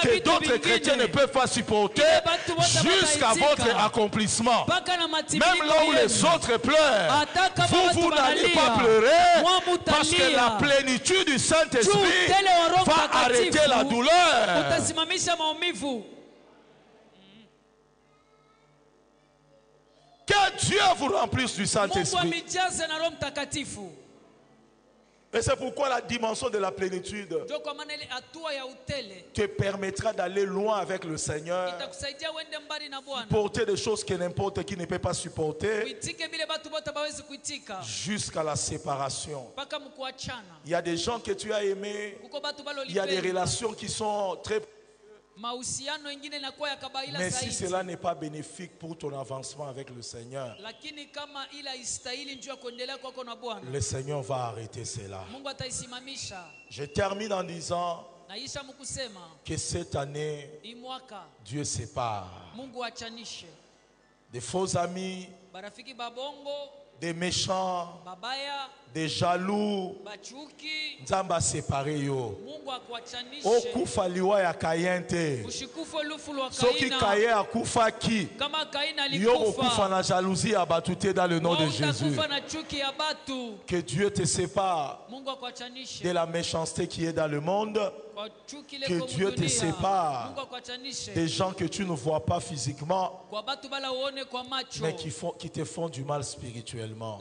que d'autres chrétiens ne peuvent pas supporter jusqu'à votre accomplissement. Même là où les autres pleurent, vous n'allez pas pleurer parce que la plénitude du Saint-Esprit va arrêter la douleur. Que Dieu vous remplisse du Saint-Esprit. Et c'est pourquoi la dimension de la plénitude te permettra d'aller loin avec le Seigneur, porter des choses que n'importe qui ne peut pas supporter, jusqu'à la séparation. Il y a des gens que tu as aimés, il y a des relations qui sont très... Mais si cela n'est pas bénéfique pour ton avancement avec le Seigneur, le Seigneur va arrêter cela. Je termine en disant que cette année, Dieu sépare des faux amis, des méchants, des jaloux. Nzamba séparé yo. Okufa liwa ya kayente. Soki kaye akufa ki. Yo okufa na jalousie abatute dans le nom de Jésus. Que Dieu te sépare de la méchanceté qui est dans le monde. Que Dieu te sépare des gens que tu ne vois pas physiquement, mais qui te font du mal spirituellement.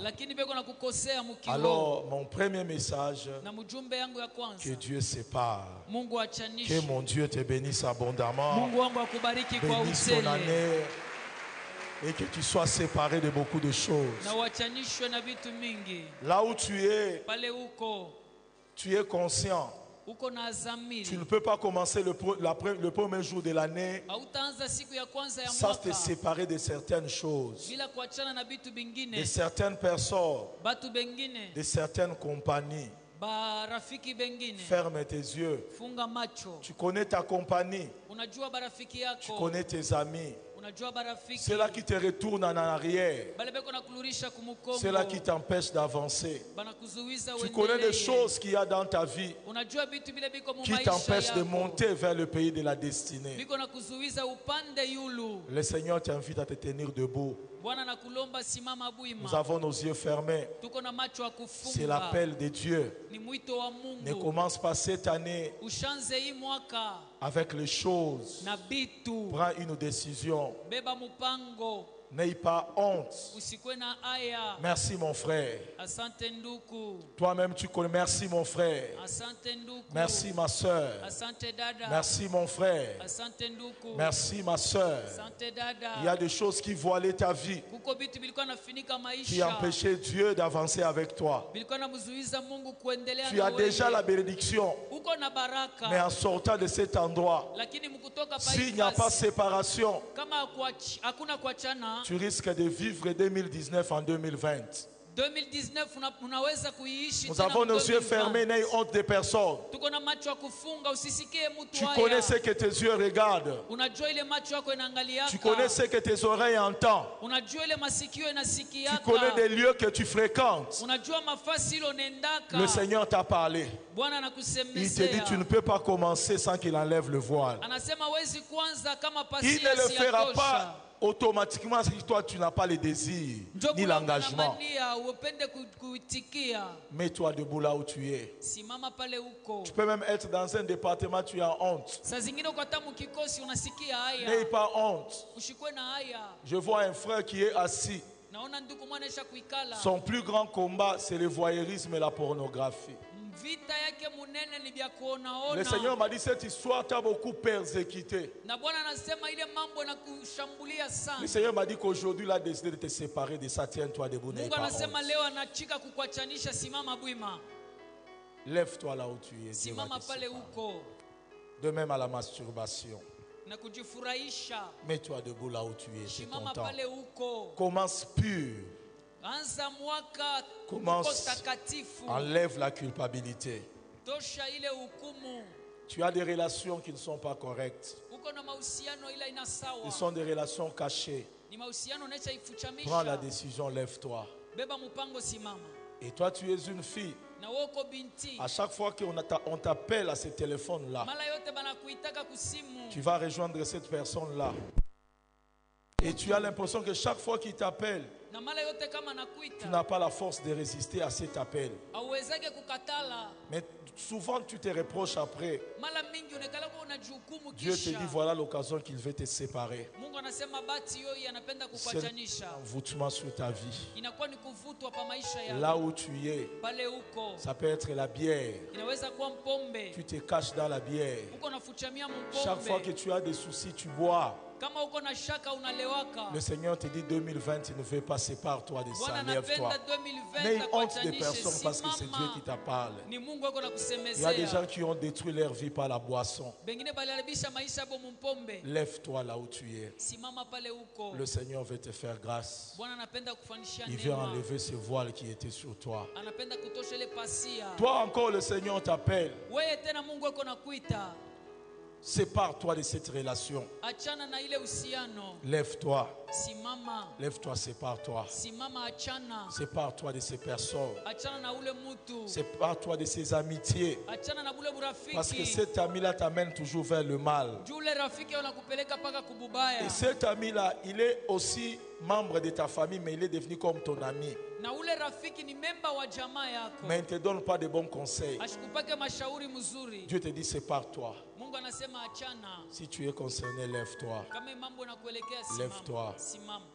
Alors, mon premier message, que Dieu sépare. Que mon Dieu te bénisse abondamment. Bénisse ton année. Et que tu sois séparé de beaucoup de choses. Là où tu es conscient. Tu ne peux pas commencer le premier jour de l'année sans te séparer de certaines choses, de certaines personnes, de certaines compagnies. Ferme tes yeux. Tu connais ta compagnie. Tu connais tes amis. C'est là qui te retourne en arrière. C'est là qui t'empêche d'avancer. Tu connais des choses qu'il y a dans ta vie qui t'empêchent de monter vers le pays de la destinée. Le Seigneur t'invite à te tenir debout. Nous avons nos yeux fermés. C'est l'appel de Dieu. Ne commence pas cette année avec les choses. Prends une décision. N'aie pas honte. Merci mon frère. Toi-même tu connais. Merci mon frère. Merci ma soeur. Merci mon frère. Merci ma soeur. Il y a des choses qui voilaient ta vie, qui empêchaient Dieu d'avancer avec toi. Tu as déjà la bénédiction, mais en sortant de cet endroit, s'il n'y a pas séparation, tu risques de vivre 2019 en 2020. Nous avons nos yeux fermés, n'aie honte de personne. Tu connais ce que tes yeux regardent. Tu connais ce que tes oreilles entendent. Tu connais des lieux que tu fréquentes. Le Seigneur t'a parlé. Il te dit tu ne peux pas commencer sans qu'il enlève le voile. Il ne le fera pas automatiquement si toi tu n'as pas le désir ni l'engagement. Mets-toi debout là où tu es. Tu peux même être dans un département, tu as honte. N'aie pas honte. Je vois un frère qui est assis. Son plus grand combat, c'est le voyeurisme et la pornographie. Le Seigneur m'a dit cette histoire t'a beaucoup persécuté. Le Seigneur m'a dit qu'aujourd'hui il a décidé de te séparer de ça. Tiens-toi debout. Lève-toi là où tu es. De même à la masturbation. na kujifurahisha. Mets-toi debout là où tu es, c'est ton Simama temps. pale uko. Commence pur. Anza mwaka Commence. uko takatifu. Enlève la culpabilité. Tosha ile hukumu. Tu as des relations qui ne sont pas correctes. Uko na mahusiano ila ina sawa. Ce sont des relations cachées. Ni mahusiano necha ifuchamisha. Prends la décision, lève-toi. Beba mpango simama. Et toi, tu es une fille. Na woko binti. À chaque fois qu'on t'appelle à ce téléphone-là, Mala yote banakuitaka kusimu. tu vas rejoindre cette personne-là. Et tu as l'impression que chaque fois qu'il t'appelle, Na mala yote kama nakuita. tu n'as pas la force de résister à cet appel. Hauwezake kukatala. Mais souvent, tu te reproches après. Mala mingi unekala kwa unajihukumu Dieu te kisha. dit, voilà l'occasion qu'il veut te séparer. Mungu anasema bati yoyi anapenda C'est kupachanisha. un envoûtement sur ta vie. Inakuwa ni kuvutwa pa maisha yako. Là où tu es, Pale uko. ça peut être la bière. Inaweza kuwa mpombe. Tu te caches dans la bière. Uko nafuchamia Chaque fois mpombe. que tu as des soucis, tu bois. Kama uko na shaka unalewaka. Le Seigneur te dit 2020, il ne veut pas sépare-toi de ça. Bwana Lève-toi. anapenda N'aie 2020 honte des akuachanishe. personnes parce que c'est Dieu qui Simama. t'a parlé. Ni Mungu ako na Il y a des gens kusemezea. qui ont détruit leur vie par la boisson. Bengine baliharibisha maisha yabo mpombe. Lève-toi là où tu es. Simama pale uko. Le Seigneur veut te faire grâce. Bwana anapenda kufanisha Il veut neema. enlever ce voile qui était sur toi. Anapenda kutosha ile pasia. Toi encore, le Seigneur t'appelle. Wewe tena Mungu ako nakuita. Sépare-toi de cette relation. Achana na ile uhusiano. Lève-toi. Simama. Lève-toi, sépare-toi. Simama, achana. Sépare-toi de ces personnes. Achana na ule mutu. Sépare-toi de ces amitiés. Achana na bule burafiki. Parce que cet ami-là t'amène toujours vers le mal. Juu ule rafiki unakupeleka paka kububaya. Et cet ami-là, il est aussi membre de ta famille, mais il est devenu comme ton ami. Na ule rafiki ni memba wa jamaa yako. Mais il ne te donne pas de bons conseils. Ashikupake mashauri mzuri. Dieu te dit, sépare-toi. Mungu anasema achana. Si tu es concerné, lève-toi. Kama mambo nakuelekea simama. Lève-toi. Simama.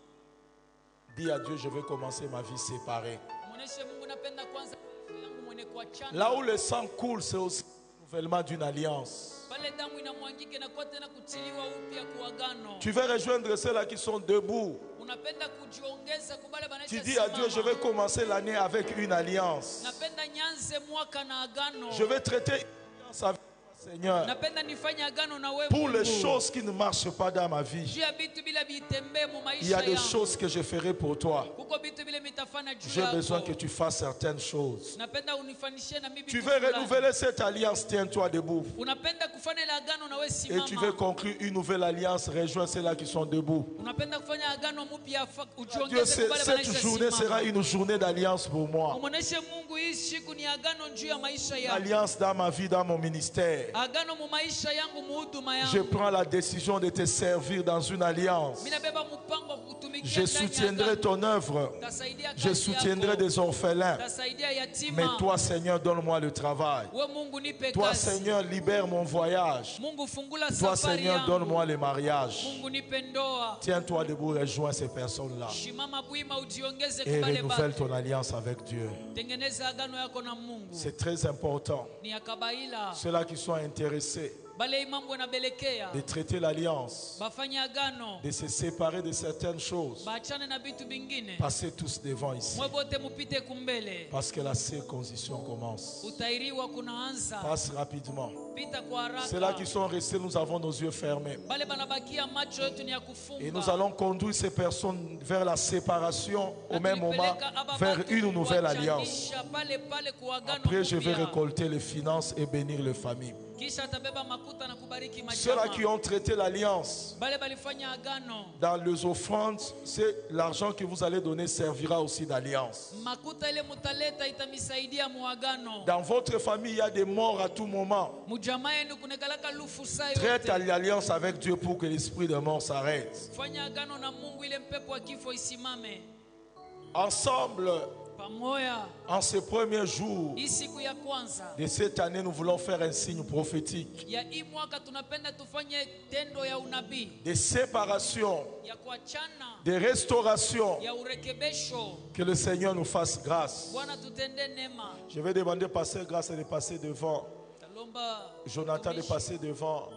Dis à Dieu, je vais commencer ma vie séparée. Muoneshe Mungu napenda kwanza yangu mwenye kuachana. Là où le sang coule, c'est aussi le renouvellement d'une alliance. Pale damu inamwangika na kwa tena kutiliwa upya kuagano. Tu veux rejoindre ceux-là qui sont debout. Unapenda kujiongeza kubale banaita Tu dis à Dieu, je vais commencer l'année avec une alliance. Napenda nyanze mwaka na agano. Je vais traiter une alliance avec toi, Seigneur. Napenda nifanye agano na wewe. Pour les Mungu. choses qui ne marchent pas dans ma vie, Juu ya vitu bila vitembee mu il y a maisha des yangu. choses que je ferai pour toi. Kuko vitu vile mitafanya juu J'ai besoin yako. que tu fasses certaines choses. Napenda unifanishie na mimi Tu vitu veux fulani. renouveler cette alliance, tiens-toi debout. Unapenda kufanya ile agano na wewe Et tu veux simama. conclure une nouvelle alliance, rejoins ceux-là qui sont debout. Unapenda kufanya agano mpya Dieu, ujiongeze kubale cette banaisha journée sera simama. une journée d'alliance pour moi. Umuoneshe Mungu hii siku ni agano juu ya maisha yangu. Alliance dans ma vie, dans mon ministère. Agano mu maisha yangu muhuduma Je yangu. prends la décision de te servir dans une alliance. Mimi nabeba mpango wa kutumikia Je ndani ya soutiendrai agano. ton œuvre. Tasaidia Je kazi soutiendrai yako. des orphelins. Tasaidia yatima. Mais toi, Seigneur, donne-moi le travail. We Mungu nipe Toi, kazi. Seigneur, libère mon voyage. Mungu fungula Toi, safari Seigneur, yangu. donne-moi le mariage. Mungu nipe ndoa. Tiens-toi debout, rejoins ces personnes-là. Shimama bwima ujiongeze Et kubale renouvelle batu. ton alliance avec Dieu. Tengeneza agano yako na Mungu. C'est très important. Ni ya kabaila. Ceux-là qui sont intéressés Bale imambo yanabelekea. de traiter l'alliance, Bafanye agano. de se séparer de certaines choses, Baachane na vitu vingine. passez tous devant ici. Mwe bote mupite kumbele. Parce que la circoncision commence. Utairiwa kunaanza. Passe rapidement. Pita kwa haraka. Ceux-là qui sont restés, nous avons nos yeux fermés. Bale banabakia macho yetu ni ya Et nous kufunga. allons conduire ces personnes vers la séparation au même moment, Tulipeleka aba vers batu une nouvelle kuwachanisha alliance. pale pale kwa agano Après, je vais mpya. récolter les finances et bénir les familles. Kisha atabeba makuta na kubariki Ceux-là machama. qui ont traité l'alliance, Bale balifanya agano. dans les offrandes, c'est l'argent que vous allez donner servira aussi d'alliance. Makuta ile mutaleta itamisaidia muagano. Dans votre famille, il y a des morts à tout moment. Mujamaa yenu kunekalaka lufu saa Traite yote. l'alliance avec Dieu pour que l'esprit de mort s'arrête. Fanya agano na Mungu ile mpepo wa kifo isimame. Ensemble, Pamoja en ces premiers jours hii siku ya kwanza de cette année, nous voulons faire un signe prophétique ya hii mwaka tunapenda tufanye tendo ya unabii de séparation, ya kuachana de restauration. ya urekebisho. Que le Seigneur nous fasse grâce. Bwana tutende neema. Je vais demander Pasteur Grâce de passer devant, Talomba Jonathan de mtumishi. passer devant,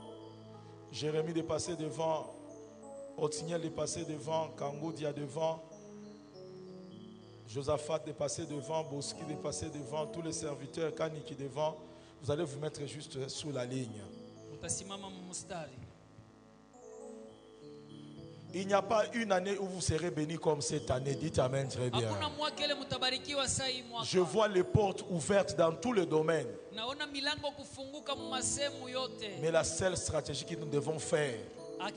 Jérémie de passer devant, Otignel de passer devant, Kangoudia devant, Josaphat de passer devant, Boski de passer devant, tous les serviteurs, Kaniki devant. Vous allez vous mettre juste sous la ligne. Mtasimama mstari. Il n'y a pas une année où vous serez bénis comme cette année. Dites Amen très bien. Hakuna mwaka ile mutabarikiwa saa hii mwaka. Je vois les portes ouvertes dans tous les domaines. Naona milango kufunguka mu masehemu yote. Mais la seule stratégie que nous devons faire,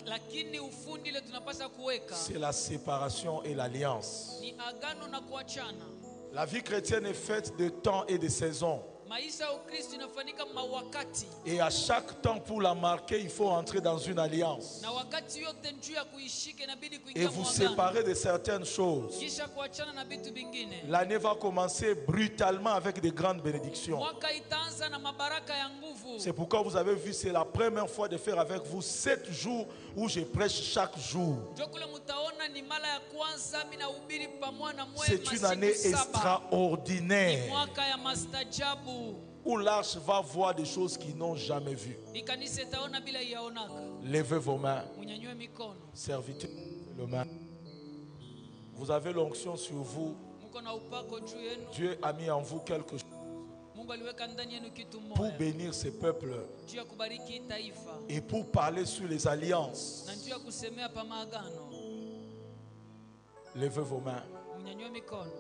Lakini ufundi ile tunapaswa kuweka c'est la séparation et l'alliance. ni agano na kuachana. La vie chrétienne est faite de temps et de saisons. Maisha ya Ukristo inafanyika mawakati. Et à chaque temps, pour la marquer, il faut entrer dans une alliance. Na wakati yote njuu ya kuishika inabidi Et kuingia vous mwagano. séparer de certaines choses. Kisha kuachana na vitu vingine. L'année va commencer brutalement avec de grandes bénédictions. Mwaka itaanza na mabaraka ya nguvu. C'est pourquoi vous avez vu, c'est la première fois de faire avec vous 7 jours où je prêche chaque jour. Jokule mutaona ni mara ya kwanza mimi nahubiri pamoja na mwe C'est une année masiku 7. Ni extraordinaire mwaka ya mastajabu. où l'arche va voir des choses qu'ils n'ont jamais vues. Ikanisa itaona bila yaonaka. Levez vos mains, Munyanyue mikono. serviteurs, le main. Vous avez l'onction sur vous. Muko na upako juu yenu. Dieu a mis en vous quelque chose Mungu aliweka ndani yenu kitu pour moja. bénir ces peuples Juu ya kubariki taifa. et pour parler sur les alliances. Na juu ya kusemea pa maagano. Levez vos mains. Munyanyue mikono.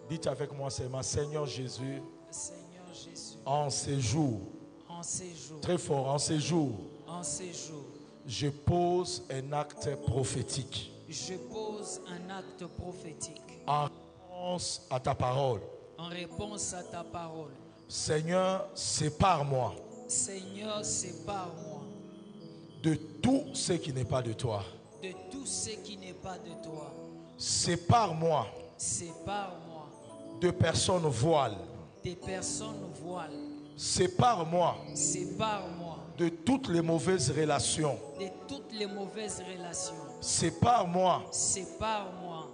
Dites avec moi seulement, Seigneur Jésus, Seigneur Jésus, en ces jours, en ces jours, très fort, en ces jours, en ces jours, je pose un acte prophétique je pose un acte prophétique en réponse à ta parole. en réponse à ta parole. Seigneur, sépare-moi Seigneur, sépare-moi de tout ce qui n'est pas de toi. de tout ce qui n'est pas de toi. Sépare-moi Sépare-moi de personnes voiles. des personnes voiles. Sépare-moi Sépare-moi de toutes les mauvaises relations. de toutes les mauvaises relations. Sépare-moi Sépare-moi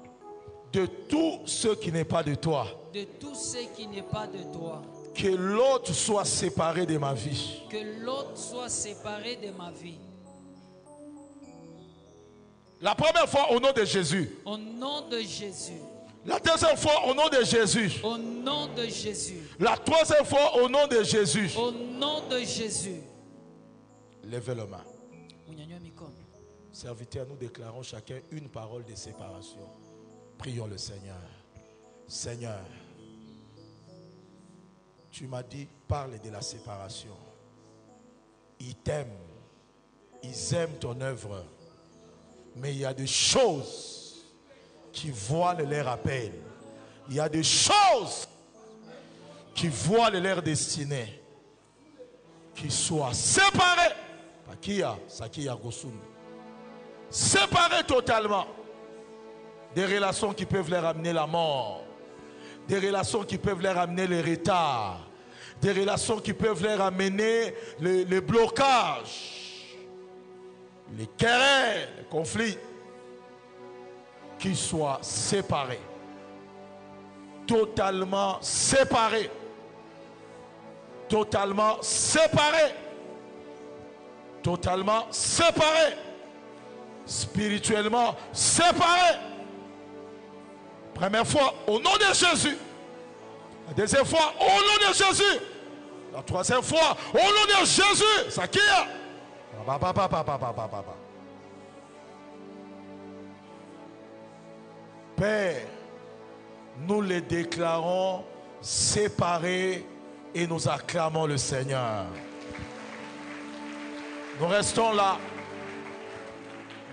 de tout ce qui n'est pas de toi. de tout ce qui n'est pas de toi. Que l'autre soit séparé de ma vie. Que l'autre soit séparé de ma vie. La première fois au nom de Jésus. Au nom de Jésus. La deuxième fois au nom de Jésus. Au nom de Jésus. La troisième fois au nom de Jésus. Au nom de Jésus. Levez le main. Munyanyue mikono. Serviteurs, nous déclarons chacun une parole de séparation. Prions le Seigneur. Seigneur, tu m'as dit, parle de la séparation. Ils t'aiment. Ils aiment ton œuvre. Mais il y a des choses qui voilent leur appel. Il y a des choses qui voilent leur destinée. Qui soient séparées. Séparées totalement. Des relations qui peuvent leur amener la mort. Des relations qui peuvent leur amener le retard. Des relations qui peuvent leur amener le blocage. Les querelles, les conflits. Qu'ils soient séparés. Totalement séparés. Totalement séparés. Totalement séparés. Spirituellement séparés. Première fois, au nom de Jésus. La deuxième fois, au nom de Jésus. La troisième fois, au nom de Jésus. Ça qui est? Père, nous les déclarons séparés et nous acclamons le Seigneur. Nous restons là.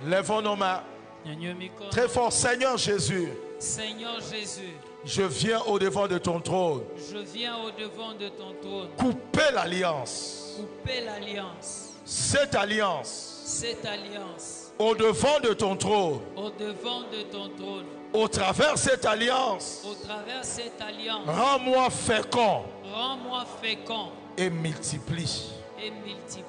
Lèvons nos mains. Munyanyue mikono. Très fort, Seigneur Jésus. Seigneur Jésus, Je viens au devant de ton trône. je viens au devant de ton trône. Couper l'alliance. Couper l'alliance. Cette alliance. Cette alliance. Au devant de ton trône. Au devant de ton trône. Au travers cette alliance. Au travers cette alliance. Rends-moi fécond Rends-moi fécond et multiplie. et multiplie.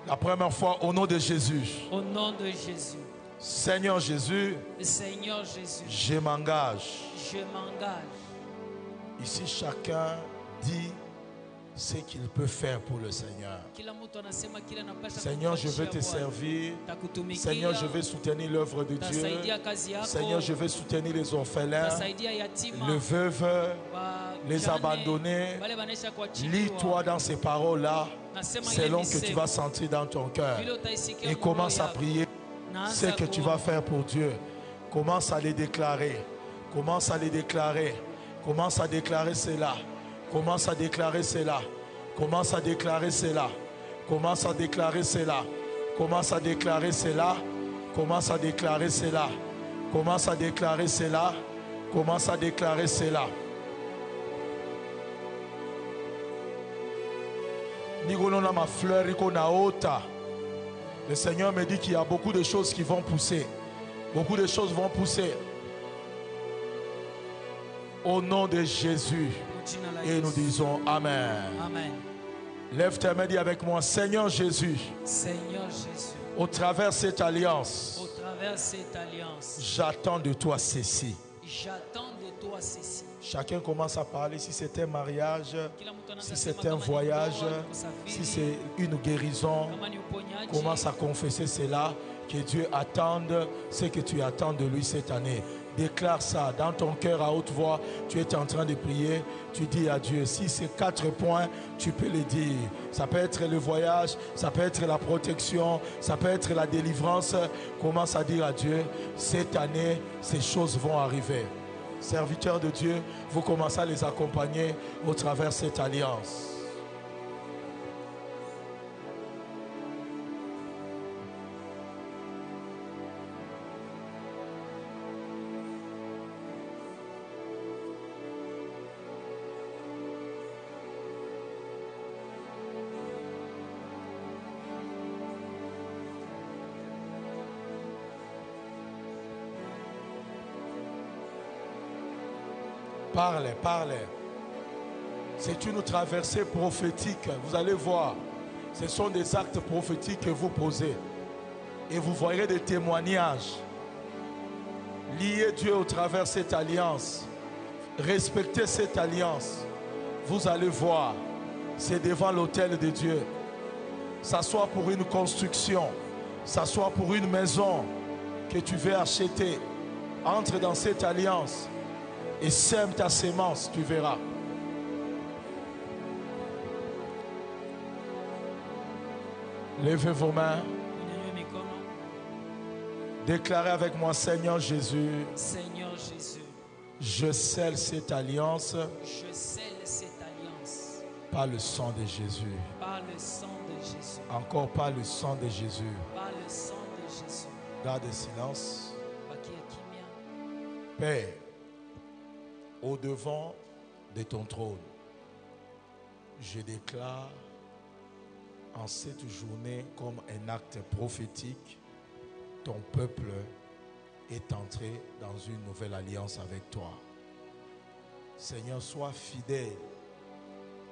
La première fois, au nom de Jésus. Au nom de Jésus. Seigneur Jésus, Seigneur Jésus, je m'engage. je m'engage. Ici, chacun dit ce qu'il peut faire pour le Seigneur. Kila mtu anasema kile anapaswa Seigneur, je veux te kumfanyia Bwana. servir. Takutumikia, Seigneur, je vais soutenir l'œuvre de Dieu. tasaidia kazi yako, Seigneur, je vais soutenir les orphelins, tasaidia yatima, les veuves, les wajane, abandonnés. wale wanaisha kuachiliwa. Lis-toi dans ces paroles-là, Nasema ile selon que tu misemo, vas sentir dans ton cœur. vile utaisikia Et moyo commence à yako. prier. ce que tu vas faire pour Dieu. Commence à les déclarer. Commence à les déclarer. Commence à déclarer cela. Commence à déclarer cela. Commence à déclarer cela. Commence à déclarer cela. Commence à déclarer cela. Commence à déclarer cela. Commence à déclarer cela. Commence à déclarer cela. Nigolona ma fleur na ota. Le Seigneur me dit qu'il y a beaucoup de choses qui vont pousser. Beaucoup de choses vont pousser. Au nom de Jésus. Et nous disons Amen. Amen. Lève tes mains, dis avec moi, Seigneur Jésus. Seigneur Jésus. Au travers de cette alliance. Au travers de cette alliance. J'attends de toi ceci. J'attends de toi ceci. Chacun commence à parler si c'est un mariage, si c'est un voyage, si c'est une guérison. Commence à confesser cela, que Dieu attende ce que tu attends de lui cette année. Déclare ça dans ton cœur à haute voix. Tu es en train de prier. Tu dis à Dieu, si c'est 4 points, tu peux les dire. Ça peut être le voyage, ça peut être la protection, ça peut être la délivrance. Commence à dire à Dieu, cette année, ces choses vont arriver. Serviteurs de Dieu, vous commencez à les accompagner au travers de cette alliance. Parlez, parlez. C'est une traversée prophétique. Vous allez voir. Ce sont des actes prophétiques que vous posez. Et vous voyez des témoignages. Liez Dieu au travers de cette alliance. Respectez cette alliance. Vous allez voir. C'est devant l'autel de Dieu. Ça soit pour une construction. Ça soit pour une maison que tu veux acheter. Entre dans cette alliance. Et sème ta sémence, tu verras. Levez vos mains. Déclarez avec moi, Seigneur Jésus. Seigneur Jésus. Je scelle cette alliance. Je scelle cette alliance. Par le sang de Jésus. Par le sang de Jésus. Encore par le sang de Jésus. Par le sang de Jésus. Garde le silence. Père, au devant de ton trône, je déclare en cette journée comme un acte prophétique, ton peuple est entré dans une nouvelle alliance avec toi. Seigneur, sois fidèle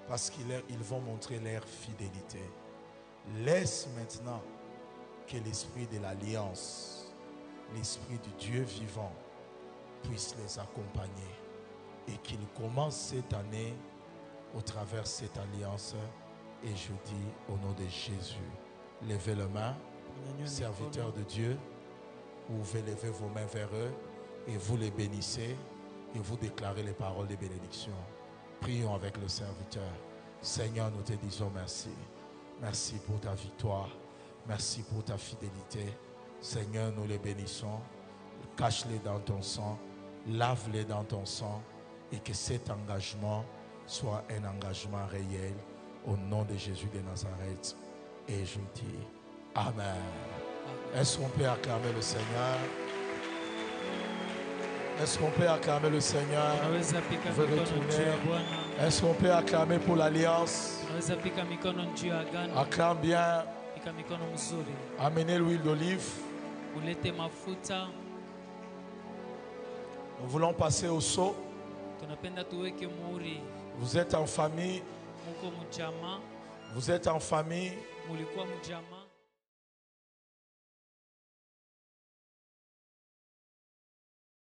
parce qu'ils vont montrer leur fidélité. Laisse maintenant que l'esprit de l'alliance, l'esprit du Dieu vivant puisse les accompagner. Et qu'il commence cette année au travers de cette alliance. Et je dis au nom de Jésus, levez les mains, serviteurs de Dieu, vous pouvez lever vos mains vers eux et vous les bénissez et vous déclarez les paroles de bénédiction. Prions avec le serviteur. Seigneur, nous te disons merci. Merci pour ta victoire. Merci pour ta fidélité. Seigneur, nous les bénissons. Cache-les dans ton sang. Lave-les dans ton sang. Et que cet engagement soit un engagement réel au nom de Jésus de Nazareth. Et je dis Amen. Est-ce qu'on peut acclamer le Seigneur? Est-ce qu'on peut acclamer le Seigneur? Vous retourner. Est-ce qu'on peut acclamer pour l'alliance? Acclame bien. Amenez l'huile d'olive. Nous voulons passer au sceau. Vous êtes en famille. Vous êtes en famille.